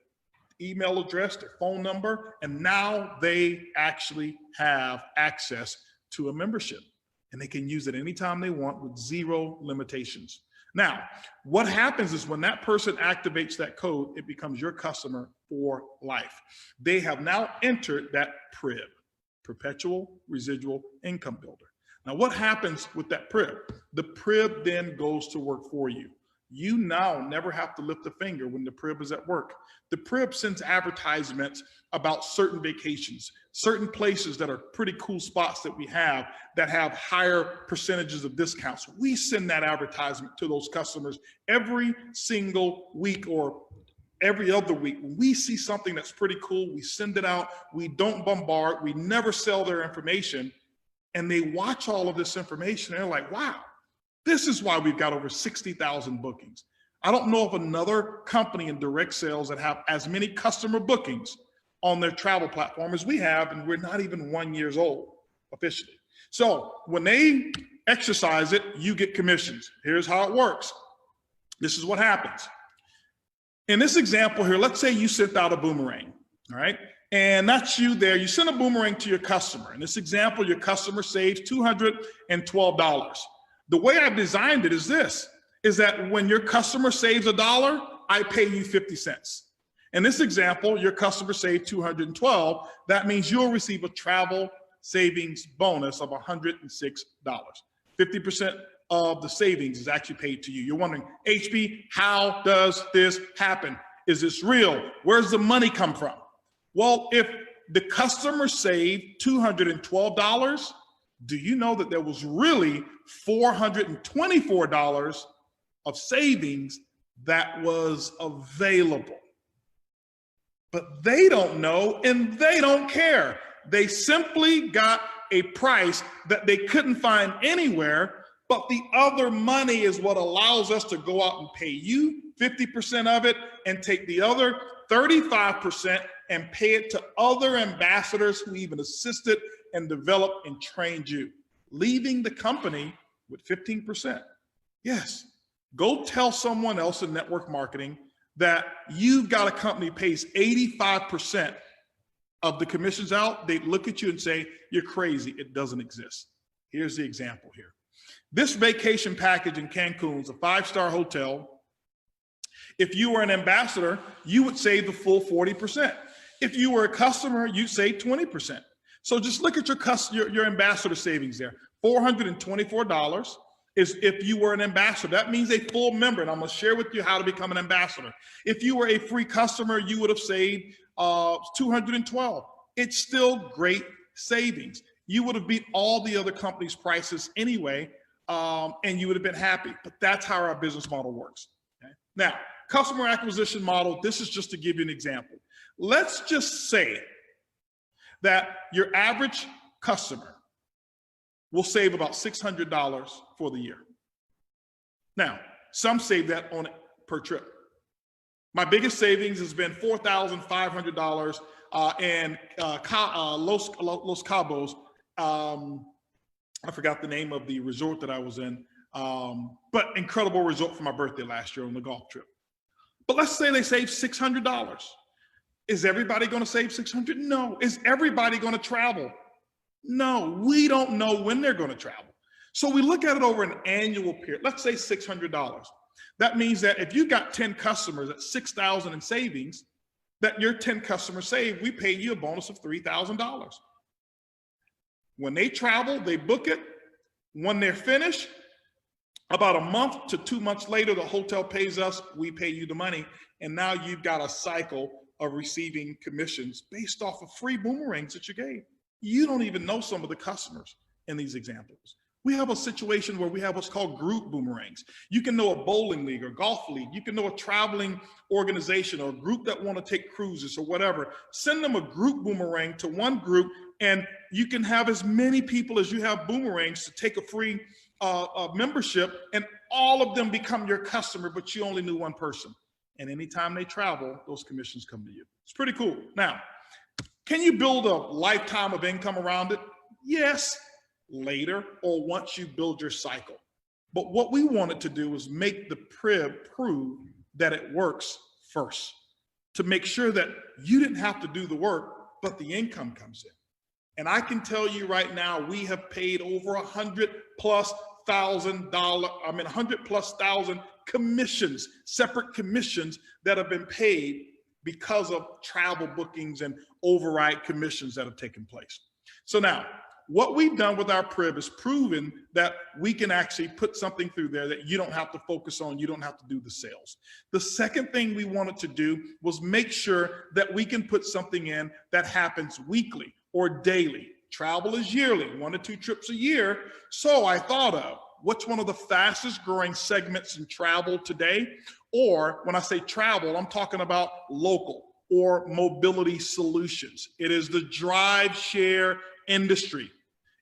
email address, their phone number, and now they actually have access to a membership. And they can use it anytime they want with zero limitations. Now, what happens is when that person activates that code, it becomes your customer for life. They have now entered that PRIB. Perpetual Residual Income Builder. Now, what happens with that PRIB? The PRIB then goes to work for you. You now never have to lift a finger when the Prib is at work. The Prib sends advertisements about certain vacations, certain places that are pretty cool spots that we have that have higher percentages of discounts. We send that advertisement to those customers every single week or every other week. When we see something that's pretty cool, we send it out. We don't bombard. We never sell their information. And they watch all of this information and they're like, wow, this is why we've got over 60,000 bookings. I don't know of another company in direct sales that have as many customer bookings on their travel platform as we have, and we're not even 1 year old officially. So when they exercise it, you get commissions. Here's how it works. This is what happens. In this example here, let's say you sent out a boomerang, all right? And that's you there. You send a boomerang to your customer. In this example, your customer saves $212. The way I've designed it is this, is that when your customer saves $1, I pay you 50 cents. In this example, your customer saved $212. That means you'll receive a travel savings bonus of $106. 50% of the savings is actually paid to you. You're wondering, HB, how does this happen? Is this real? Where's the money come from? Well, if the customer saved $212, do you know that there was really $424 of savings that was available? But they don't know and they don't care. They simply got a price that they couldn't find anywhere, but the other money is what allows us to go out and pay you 50% of it and take the other 35% and pay it to other ambassadors who even assisted and developed and trained you, leaving the company with 15%. Yes, go tell someone else in network marketing that you've got a company pays 85% of the commissions out. They look at you and say, you're crazy, it doesn't exist. Here's the example here. This vacation package in Cancun is a 5-star hotel. If you were an ambassador, you would save the full 40%. If you were a customer, you'd save 20%. So just look at your ambassador savings there. $424 is if you were an ambassador. That means a full member, and I'm gonna share with you how to become an ambassador. If you were a free customer, you would have saved $212. It's still great savings. You would have beat all the other companies' prices anyway, and you would have been happy. But that's how our business model works. Okay? Now, customer acquisition model, this is just to give you an example. Let's just say that your average customer will save about $600 for the year. Now, some save that on per trip. My biggest savings has been $4,500 in Los Cabos. I forgot the name of the resort that I was in, but incredible resort for my birthday last year on the golf trip. But let's say they save $600. Is everybody going to save $600? No. Is everybody going to travel? No. We don't know when they're going to travel. So we look at it over an annual period. Let's say $600. That means that if you got 10 customers at $6,000 in savings, that your 10 customers save, we pay you a bonus of $3,000. When they travel, they book it. When they're finished, about a month to 2 months later, the hotel pays us, we pay you the money. And now you've got a cycle of receiving commissions based off of free boomerangs that you gave. You don't even know some of the customers in these examples. We have a situation where we have what's called group boomerangs. You can know a bowling league or golf league. You can know a traveling organization or a group that want to take cruises or whatever. Send them a group boomerang to one group, and you can have as many people as you have boomerangs to take a free membership, and all of them become your customer, but you only knew one person. And anytime they travel, those commissions come to you. It's pretty cool. Now, can you build a lifetime of income around it? Yes, later or once you build your cycle. But what we wanted to do was make the Prib prove that it works first, to make sure that you didn't have to do the work, but the income comes in. And I can tell you right now, we have paid over $100,000 commissions, separate commissions that have been paid because of travel bookings and override commissions that have taken place. So now, What we've done with our Prib is proven that we can actually put something through there that you don't have to focus on, you don't have to do the sales. The second thing we wanted to do was make sure that we can put something in that happens weekly or daily. Travel is yearly, 1 to 2 trips a year. So I thought of what's one of the fastest growing segments in travel today? Or when I say travel, I'm talking about local or mobility solutions. It is the drive share industry.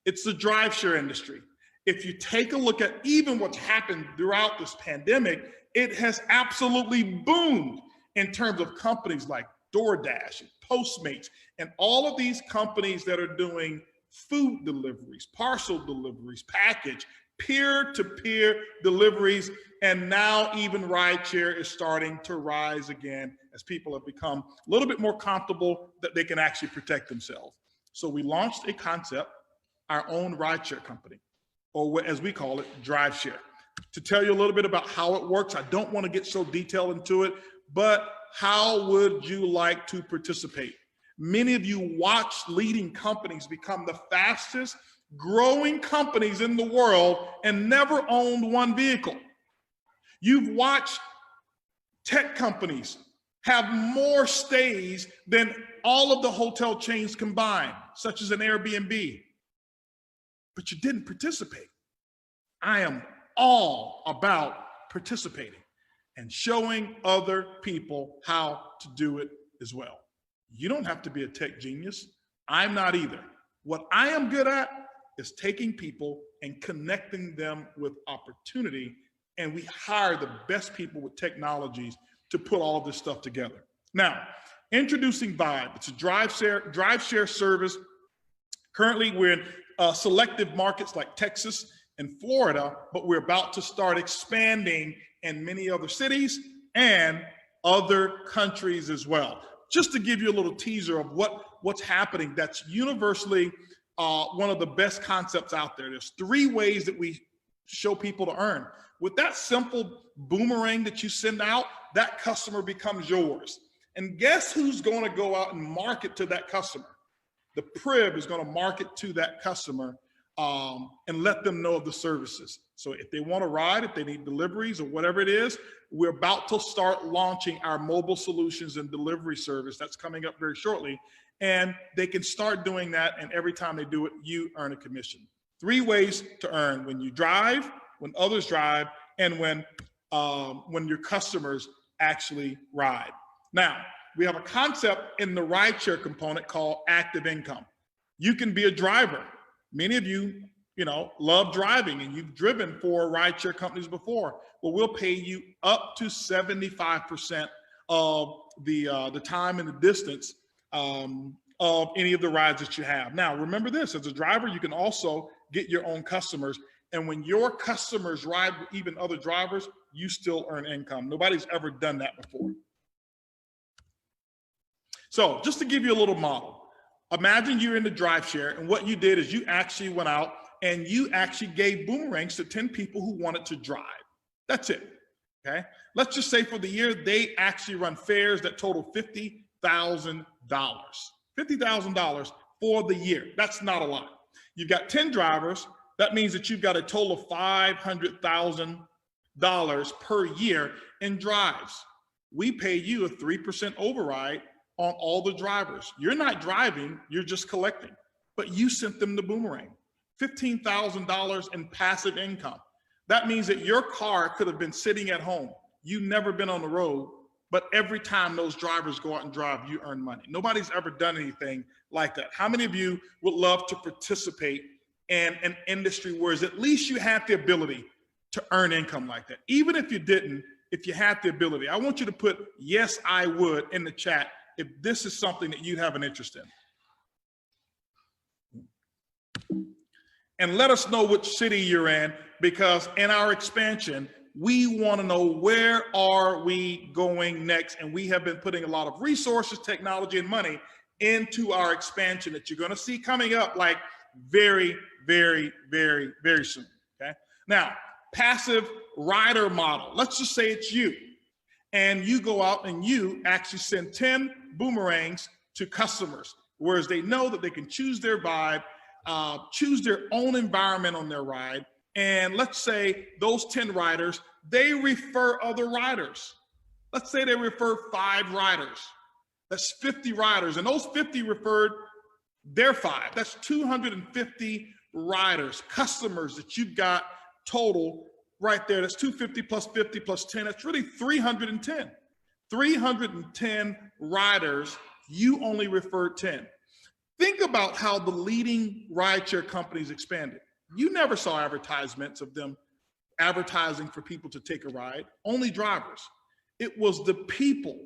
It's the drive share industry. If you take a look at even what's happened throughout this pandemic, it has absolutely boomed in terms of companies like DoorDash and Postmates and all of these companies that are doing food deliveries, parcel deliveries, package, peer-to-peer deliveries, and now even rideshare is starting to rise again as people have become a little bit more comfortable that they can actually protect themselves. So we launched a concept, our own rideshare company, or as we call it, drive share. To tell you a little bit about how it works, I don't want to get so detailed into it, but how would you like to participate? Many of you watch leading companies become the fastest growing companies in the world and never owned one vehicle. You've watched tech companies have more stays than all of the hotel chains combined, such as an Airbnb, but you didn't participate. I am all about participating and showing other people how to do it as well. You don't have to be a tech genius. I'm not either. What I am good at is taking people and connecting them with opportunity, and we hire the best people with technologies to put all of this stuff together. Now, introducing Vibe. It's a drive share service. Currently, we're in selective markets like Texas and Florida, but we're about to start expanding in many other cities and other countries as well. Just to give you a little teaser of what's happening, that's universally one of the best concepts out there. There's 3 ways that we show people to earn. With that simple boomerang that you send out, that customer becomes yours. And guess who's going to go out and market to that customer? The Prib is going to market to that customer and let them know of the services. So if they want to ride, if they need deliveries or whatever it is, we're about to start launching our mobile solutions and delivery service that's coming up very shortly. And they can start doing that, and every time they do it, you earn a commission. 3 ways to earn: when you drive, when others drive, and when your customers actually ride. Now, we have a concept in the rideshare component called active income. You can be a driver. Many of you, love driving, and you've driven for rideshare companies before. Well, we'll pay you up to 75% of the time and the distance of any of the rides that you have. Now, remember this: as a driver, you can also get your own customers. And when your customers ride with even other drivers, you still earn income. Nobody's ever done that before. So just to give you a little model, imagine you're in the drive share, and what you did is you actually went out and you actually gave boomerangs to 10 people who wanted to drive. That's it, okay? Let's just say for the year, they actually run fares that total $50,000. $50,000 for the year. That's not a lot. You've got 10 drivers. That means that you've got a total of $500,000 per year in drives. We pay you a 3% override on all the drivers. You're not driving, you're just collecting, but you sent them the boomerang. $15,000 in passive income. That means that your car could have been sitting at home. You've never been on the road, but every time those drivers go out and drive, you earn money. Nobody's ever done anything like that. How many of you would love to participate in an industry where at least you have the ability to earn income like that? Even if you didn't, if you had the ability, I want you to put "yes, I would" in the chat if this is something that you have an interest in. And let us know which city you're in, because in our expansion, we want to know where are we going next. And we have been putting a lot of resources, technology, and money into our expansion that you're going to see coming up like very, very, very, very soon. Okay. Now, passive rider model. Let's just say it's you, and you go out and you actually send 10 boomerangs to customers, whereas they know that they can choose their vibe. choose their own environment on their ride. And let's say those 10 riders, they refer other riders. Let's say they refer 5 riders. That's 50 riders. And those 50 referred their 5. That's 250 riders, customers that you've got total right there. That's 250 plus 50 plus 10. That's really 310. 310 riders, you only referred 10. Think about how the leading rideshare companies expanded. You never saw advertisements of them advertising for people to take a ride, only drivers. It was the people,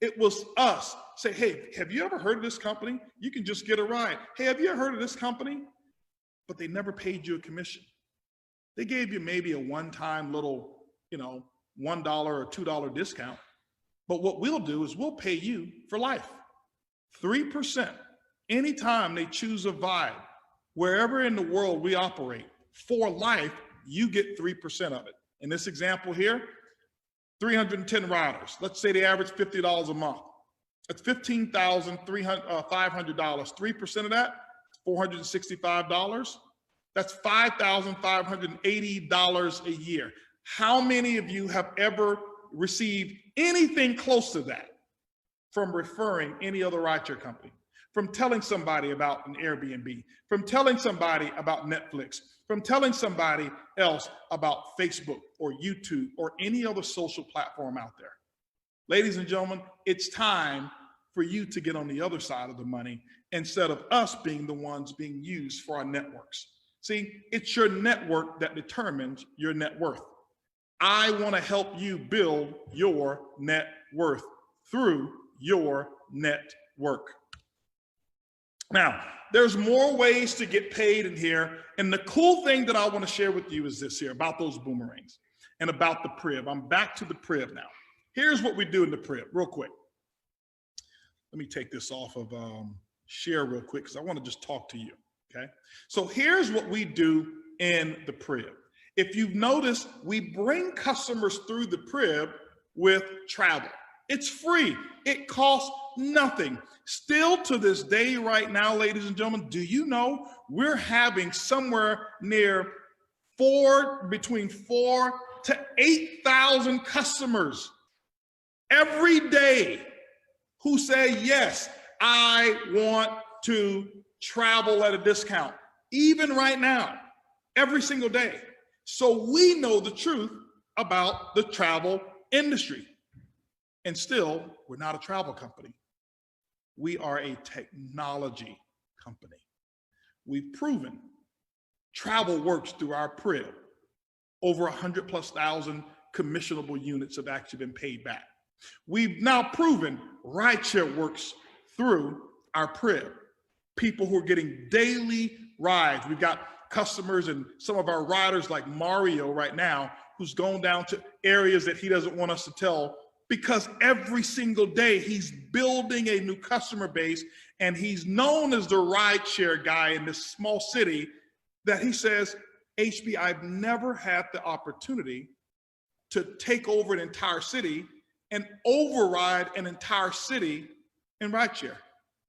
it was us. Say, hey, have you ever heard of this company? You can just get a ride. Hey, have you ever heard of this company? But they never paid you a commission. They gave you maybe a one-time little, $1 or $2 discount. But what we'll do is we'll pay you for life. 3%. Anytime they choose a vibe, wherever in the world we operate, for life, you get 3% of it. In this example here, 310 riders. Let's say they average $50 a month. That's $15,500. 3% of that, $465. That's $5,580 a year. How many of you have ever received anything close to that from referring any other rideshare company? From telling somebody about an Airbnb, from telling somebody about Netflix, from telling somebody else about Facebook or YouTube or any other social platform out there. Ladies and gentlemen, it's time for you to get on the other side of the money instead of us being the ones being used for our networks. See, it's your network that determines your net worth. I want to help you build your net worth through your network. Now, there's more ways to get paid in here. And the cool thing that I want to share with you is this here about those boomerangs and about the Prib. I'm back to the Prib now. Here's what we do in the Prib real quick. Let me take this off of share real quick because I want to just talk to you. Okay. So here's what we do in the Prib. If you've noticed, we bring customers through the Prib with travel. It's free. It costs nothing. Still to this day right now, ladies and gentlemen, do you know we're having somewhere near between 4,000 to 8,000 customers every day who say, yes, I want to travel at a discount, even right now, every single day. So we know the truth about the travel industry. And still, we're not a travel company. We are a technology company. We've proven travel works through our Prib. Over 100,000+ commissionable units have actually been paid back. We've now proven rideshare works through our Prib. People who are getting daily rides. We've got customers and some of our riders like Mario right now, who's going down to areas that he doesn't want us to tell, because every single day he's building a new customer base, and he's known as the rideshare guy in this small city that he says, HB, I've never had the opportunity to take over an entire city and override an entire city in rideshare,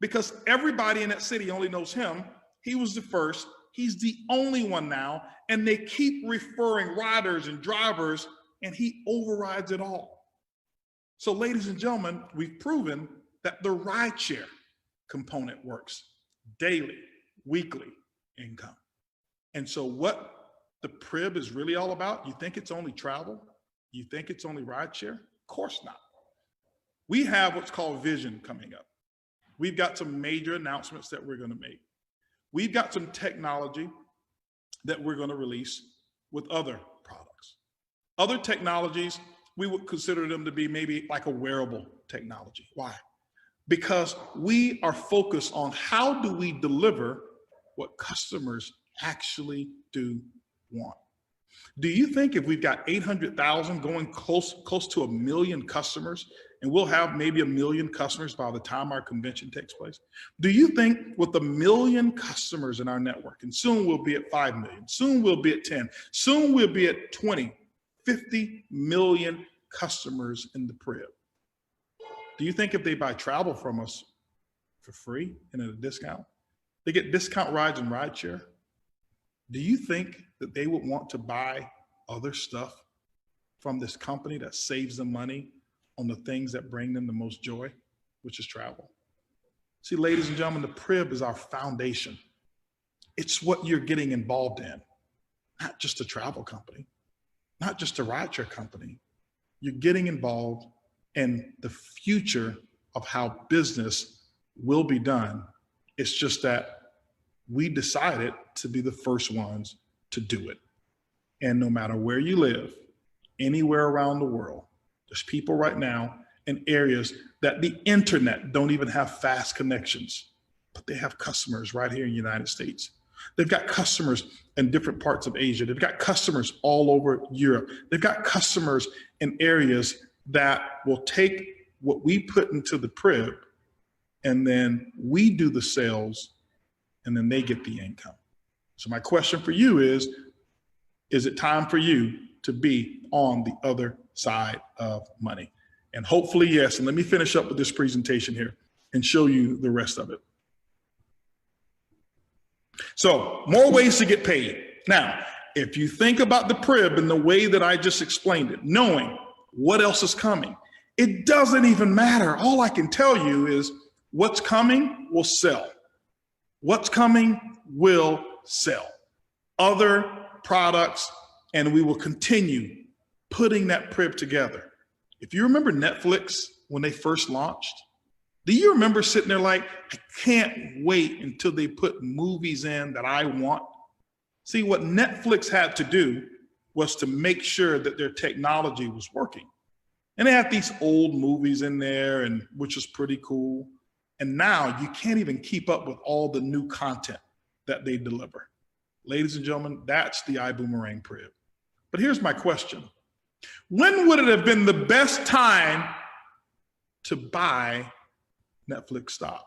because everybody in that city only knows him. He was the first. He's the only one now, and they keep referring riders and drivers, and he overrides it all. So ladies and gentlemen, we've proven that the rideshare component works daily, weekly income. And so what the Prib is really all about, you think it's only travel? You think it's only rideshare? Of course not. We have what's called Vision coming up. We've got some major announcements that we're going to make. We've got some technology that we're going to release with other products. Other technologies, we would consider them to be maybe like a wearable technology. Why? Because we are focused on how do we deliver what customers actually do want. Do you think if we've got 800,000 going close to 1 million customers, and we'll have maybe 1 million customers by the time our convention takes place, do you think with 1 million customers in our network, and soon we'll be at 5 million, soon we'll be at 10, soon we'll be at 20, 50 million customers in the Prib. Do you think if they buy travel from us for free and at a discount, They get discount rides and rideshare. Do you think that they would want to buy other stuff from this company that saves them money on the things that bring them the most joy, which is travel? See, ladies and gentlemen, the Prib is our foundation. It's what you're getting involved in, not just a travel company, not just a rideshare company. You're getting involved in the future of how business will be done. It's just that we decided to be the first ones to do it. And no matter where you live, anywhere around the world, there's people right now in areas that the internet don't even have fast connections, but they have customers right here in the United States. They've got customers in different parts of Asia. They've got customers all over Europe. They've got customers in areas that will take what we put into the Prib, and then we do the sales, and then they get the income. So my question for you is it time for you to be on the other side of money? And hopefully, yes. And let me finish up with this presentation here and show you the rest of it. So more ways to get paid. Now, if you think about the Prib in the way that I just explained it, knowing what else is coming, it doesn't even matter. All I can tell you is what's coming will sell. What's coming will sell. Other products, and we will continue putting that Prib together. If you remember Netflix when they first launched, do you remember sitting there like, I can't wait until they put movies in that I want? See, what Netflix had to do was to make sure that their technology was working. And they had these old movies in there, and which was pretty cool. And now you can't even keep up with all the new content that they deliver. Ladies and gentlemen, that's the iBuumerang Prib. But here's my question. When would it have been the best time to buy Netflix stock?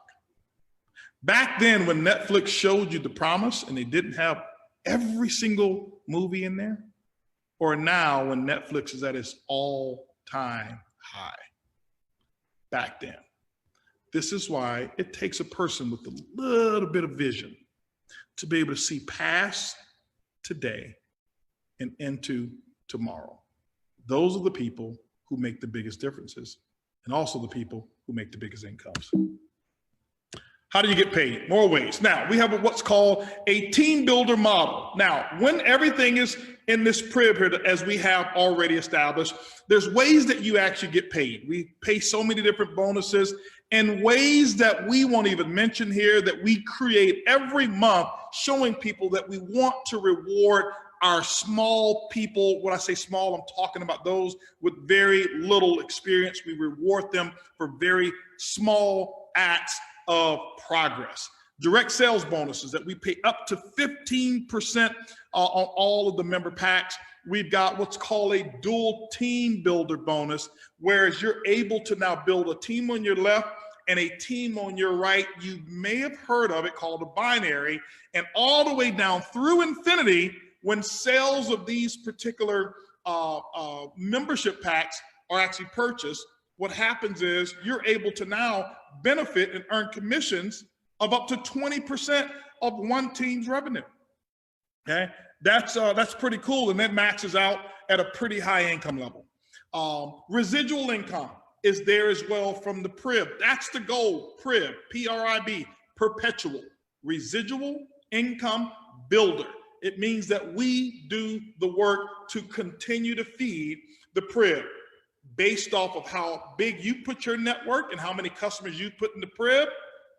Back then when Netflix showed you the promise and they didn't have every single movie in there? Or now when Netflix is at its all-time high? Back then. This is why it takes a person with a little bit of vision to be able to see past today and into tomorrow. Those are the people who make the biggest differences, and also the people who make the biggest incomes. How do you get paid? More ways. Now, we have what's called a team builder model. Now, when everything is in this Prib here, as we have already established, there's ways that you actually get paid. We pay so many different bonuses and ways that we won't even mention here that we create every month, showing people that we want to reward our small people. When I say small, I'm talking about those with very little experience. We reward them for very small acts of progress. Direct sales bonuses that we pay up to 15% on all of the member packs. We've got what's called a dual team builder bonus, whereas you're able to now build a team on your left and a team on your right. You may have heard of it, called a binary, and all the way down through infinity. When sales of these particular membership packs are actually purchased, what happens is you're able to now benefit and earn commissions of up to 20% of one team's revenue. Okay, that's pretty cool, and that maxes out at a pretty high income level. Residual income is there as well from the Prib. That's the goal. Prib, P-R-I-B, perpetual residual income builder. It means that we do the work to continue to feed the Prib based off of how big you put your network and how many customers you put in the Prib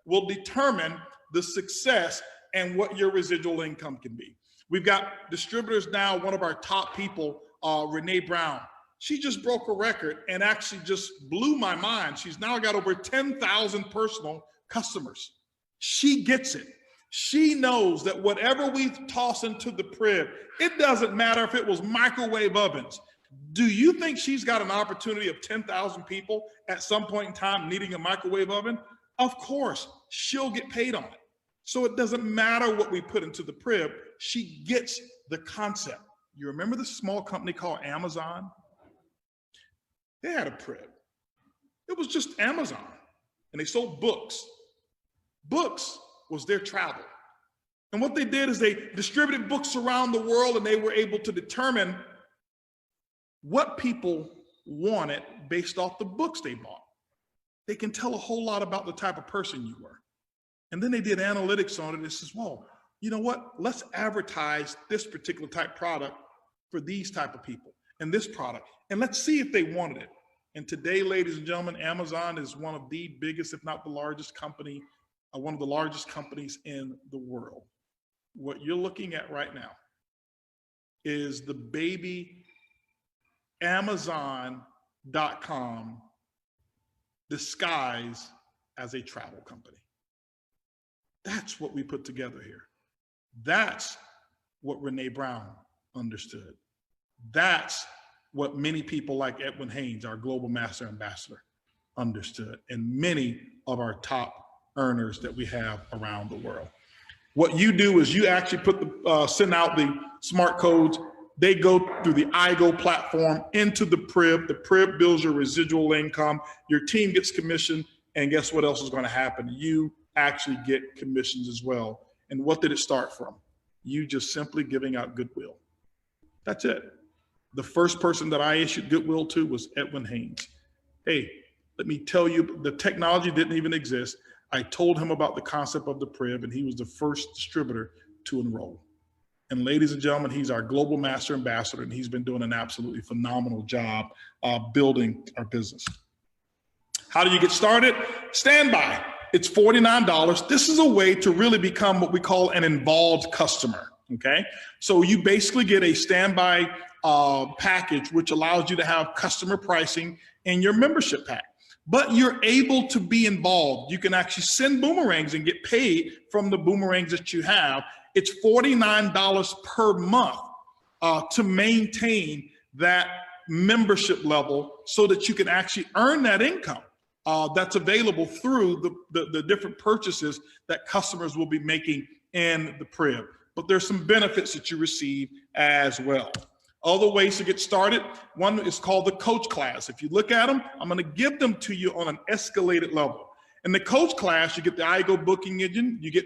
will determine the success and what your residual income can be. We've got distributors now. One of our top people, Renee Brown, she just broke a record and actually just blew my mind. She's now got over 10,000 personal customers. She gets it. She knows that whatever we toss into the Prib, it doesn't matter if it was microwave ovens. Do you think she's got an opportunity of 10,000 people at some point in time needing a microwave oven? Of course, she'll get paid on it. So it doesn't matter what we put into the Prib, she gets the concept. You remember the small company called Amazon? They had a Prib. It was just Amazon, and they sold books. Books was their travel. And what they did is they distributed books around the world, and they were able to determine what people wanted based off the books they bought. They can tell a whole lot about the type of person you were. And then they did analytics on it. It says, well, you know what? Let's advertise this particular type product for these type of people and this product. And let's see if they wanted it. And today, ladies and gentlemen, Amazon is one of the biggest, if not the largest company, one of the largest companies in the world. What you're looking at right now is the baby Amazon.com disguised as a travel company. That's what we put together here. That's what Renee Brown understood. That's what many people like Edwin Haynes, our global master ambassador, understood, and many of our top earners that we have around the world. What you do is you actually send out the smart codes. They go through the iGo platform into the PRIB. The PRIB builds your residual income. Your team gets commission, and guess what else is going to happen? You actually get commissions as well. And what did it start from? You just simply giving out goodwill. That's it. The first person that I issued goodwill to was Edwin Haynes. Hey, let me tell you, the technology didn't even exist. I told him about the concept of the PRIB, and he was the first distributor to enroll. And ladies and gentlemen, he's our global master ambassador, and he's been doing an absolutely phenomenal job building our business. How do you get started? Standby. It's $49. This is a way to really become what we call an involved customer, okay? So you basically get a standby package, which allows you to have customer pricing in your membership pack. But you're able to be involved. You can actually send boomerangs and get paid from the boomerangs that you have. It's $49 per month to maintain that membership level so that you can actually earn that income that's available through the different purchases that customers will be making in the PRIB. But there's some benefits that you receive as well. Other ways to get started, one is called the coach class. If you look at them, I'm gonna give them to you on an escalated level. In the coach class, you get the iGo booking engine, you get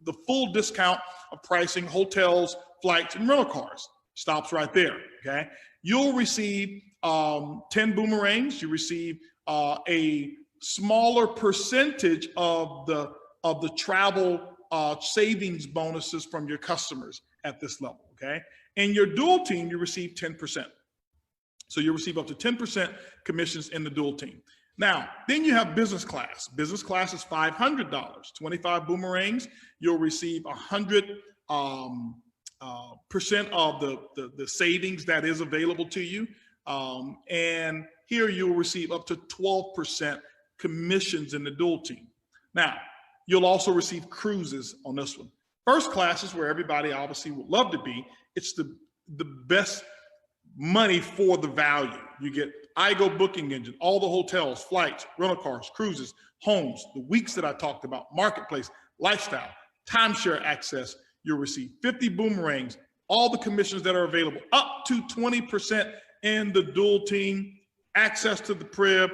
the full discount of pricing, hotels, flights, and rental cars. Stops right there, okay? You'll receive 10 boomerangs, you receive a smaller percentage of the travel savings bonuses from your customers at this level, okay? In your dual team, you receive 10%. So you receive up to 10% commissions in the dual team. Now, then you have business class. Business class is $500, 25 boomerangs. You'll receive 100% of the savings that is available to you. And here you'll receive up to 12% commissions in the dual team. Now, you'll also receive cruises on this one. First class is where everybody obviously would love to be. It's the best money for the value. You get iGo booking engine, all the hotels, flights, rental cars, cruises, homes, the weeks that I talked about, marketplace, lifestyle, timeshare access. You'll receive 50 boomerangs, all the commissions that are available, up to 20% in the dual team, access to the PRIB,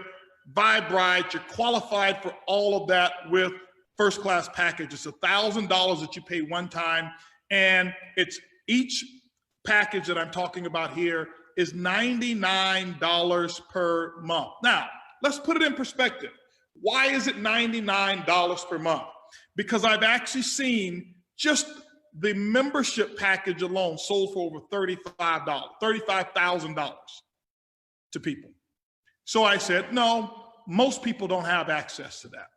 Vibe Ride. You're qualified for all of that with first class package. It's $1,000 that you pay one time, and it's each package that I'm talking about here is $99 per month. Now, let's put it in perspective. Why is it $99 per month? Because I've actually seen just the membership package alone sold for over $35,000 to people. So I said, no, most people don't have access to that.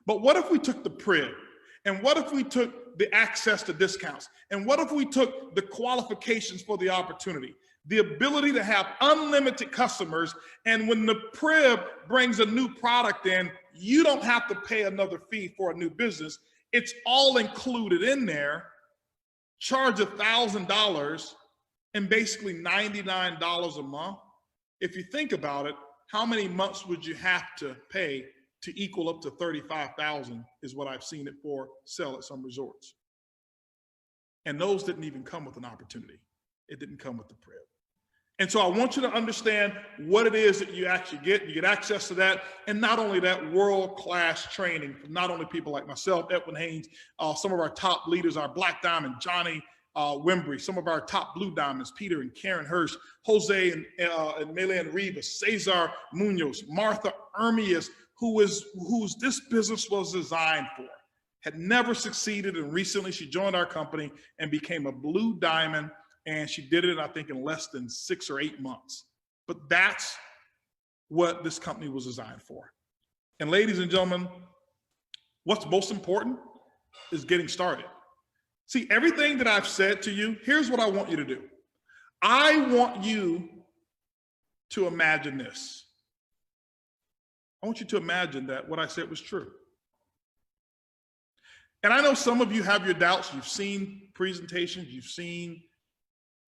But what if we took the PRIB? And what if we took the access to discounts? And what if we took the qualifications for the opportunity? The ability to have unlimited customers, and when the PRIB brings a new product in, you don't have to pay another fee for a new business. It's all included in there. Charge $1,000 and basically $99 a month. If you think about it, how many months would you have to pay to equal up to $35,000 is what I've seen it for sell at some resorts. And those didn't even come with an opportunity. It didn't come with the PRIB. And so I want you to understand what it is that you actually get. You get access to that. And not only that, world-class training from not only people like myself, Edwin Haynes, some of our top leaders, our Black Diamond, Johnny Wimbrey, some of our top Blue Diamonds, Peter and Karen Hirsch, Jose and Melian Rivas, Cesar Munoz, Martha Ermias, whose this business was designed for, had never succeeded. And recently she joined our company and became a Blue Diamond. And she did it, I think, in less than 6 or 8 months. But that's what this company was designed for. And ladies and gentlemen, what's most important is getting started. See, everything that I've said to you, here's what I want you to do. I want you to imagine this. I want you to imagine that what I said was true. And I know some of you have your doubts. You've seen presentations, you've seen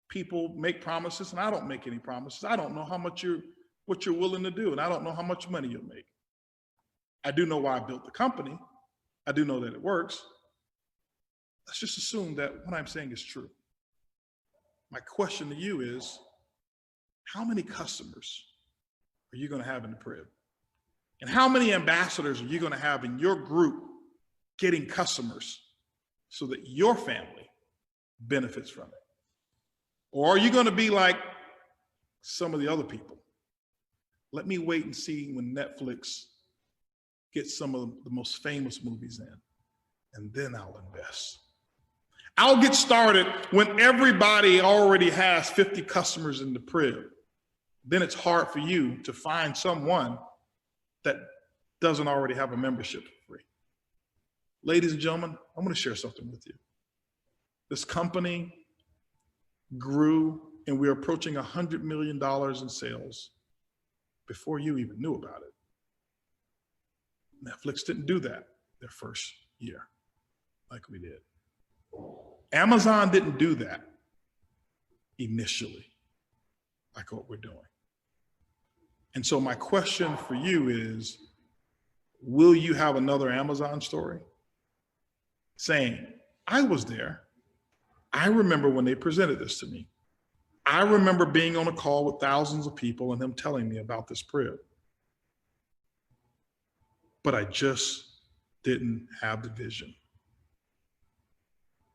people make promises, and I don't make any promises. I don't know what you're willing to do, and I don't know how much money you'll make. I do know why I built the company. I do know that it works. Let's just assume that what I'm saying is true. My question to you is, how many customers are you going to have in the crib? And how many ambassadors are you going to have in your group getting customers so that your family benefits from it? Or are you going to be like some of the other people? Let me wait and see when Netflix gets some of the most famous movies in, and then I'll invest. I'll get started when everybody already has 50 customers in the crib. Then it's hard for you to find someone that doesn't already have a membership for free. Ladies and gentlemen, I'm going to share something with you. This company grew, and we're approaching $100 million in sales before you even knew about it. Netflix didn't do that their first year like we did. Amazon didn't do that initially like what we're doing. And so my question for you is, will you have another Amazon story saying, I was there. I remember when they presented this to me. I remember being on a call with thousands of people and them telling me about this crib. But I just didn't have the vision.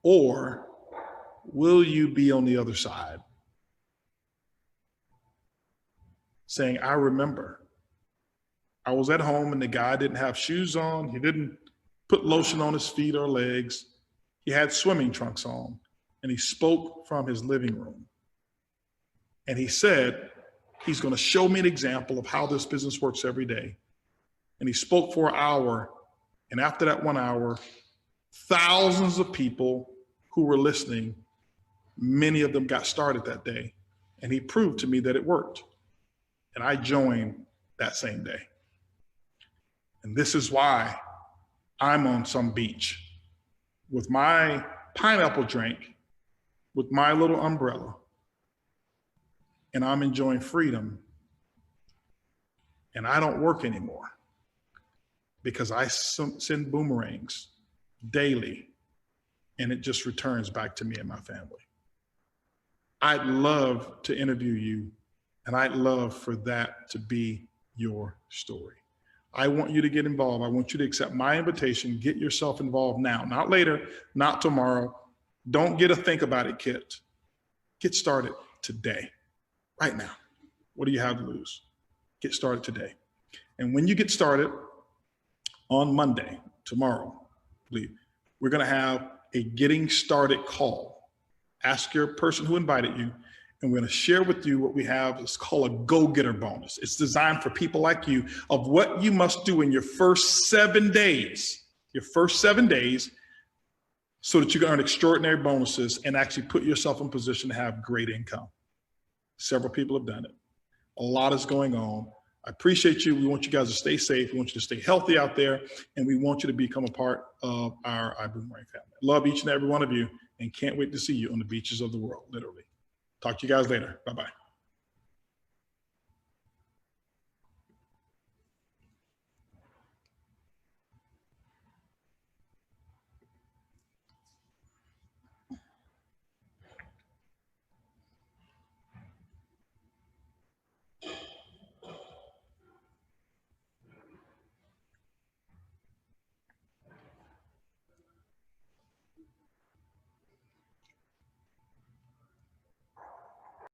Or will you be on the other side saying, I remember I was at home and the guy didn't have shoes on. He didn't put lotion on his feet or legs. He had swimming trunks on. And he spoke from his living room. And he said, he's going to show me an example of how this business works every day. And he spoke for an hour. And after that 1 hour, thousands of people who were listening, many of them got started that day. And he proved to me that it worked. And I joined that same day. And this is why I'm on some beach with my pineapple drink, with my little umbrella, and I'm enjoying freedom, and I don't work anymore because I send boomerangs daily, and it just returns back to me and my family. I'd love to interview you, and I'd love for that to be your story. I want you to get involved. I want you to accept my invitation. Get yourself involved now, not later, not tomorrow. Don't get a think about it kit. Get started today, right now. What do you have to lose? Get started today. And when you get started on Monday, tomorrow, we're going to have a getting started call. Ask your person who invited you, and we're going to share with you what we have. It's called a go-getter bonus. It's designed for people like you of what you must do in your first 7 days, so that you can earn extraordinary bonuses and actually put yourself in position to have great income. Several people have done it. A lot is going on. I appreciate you. We want you guys to stay safe. We want you to stay healthy out there, and we want you to become a part of our iBuumerang family. I love each and every one of you, and can't wait to see you on the beaches of the world, literally. Talk to you guys later. Bye-bye.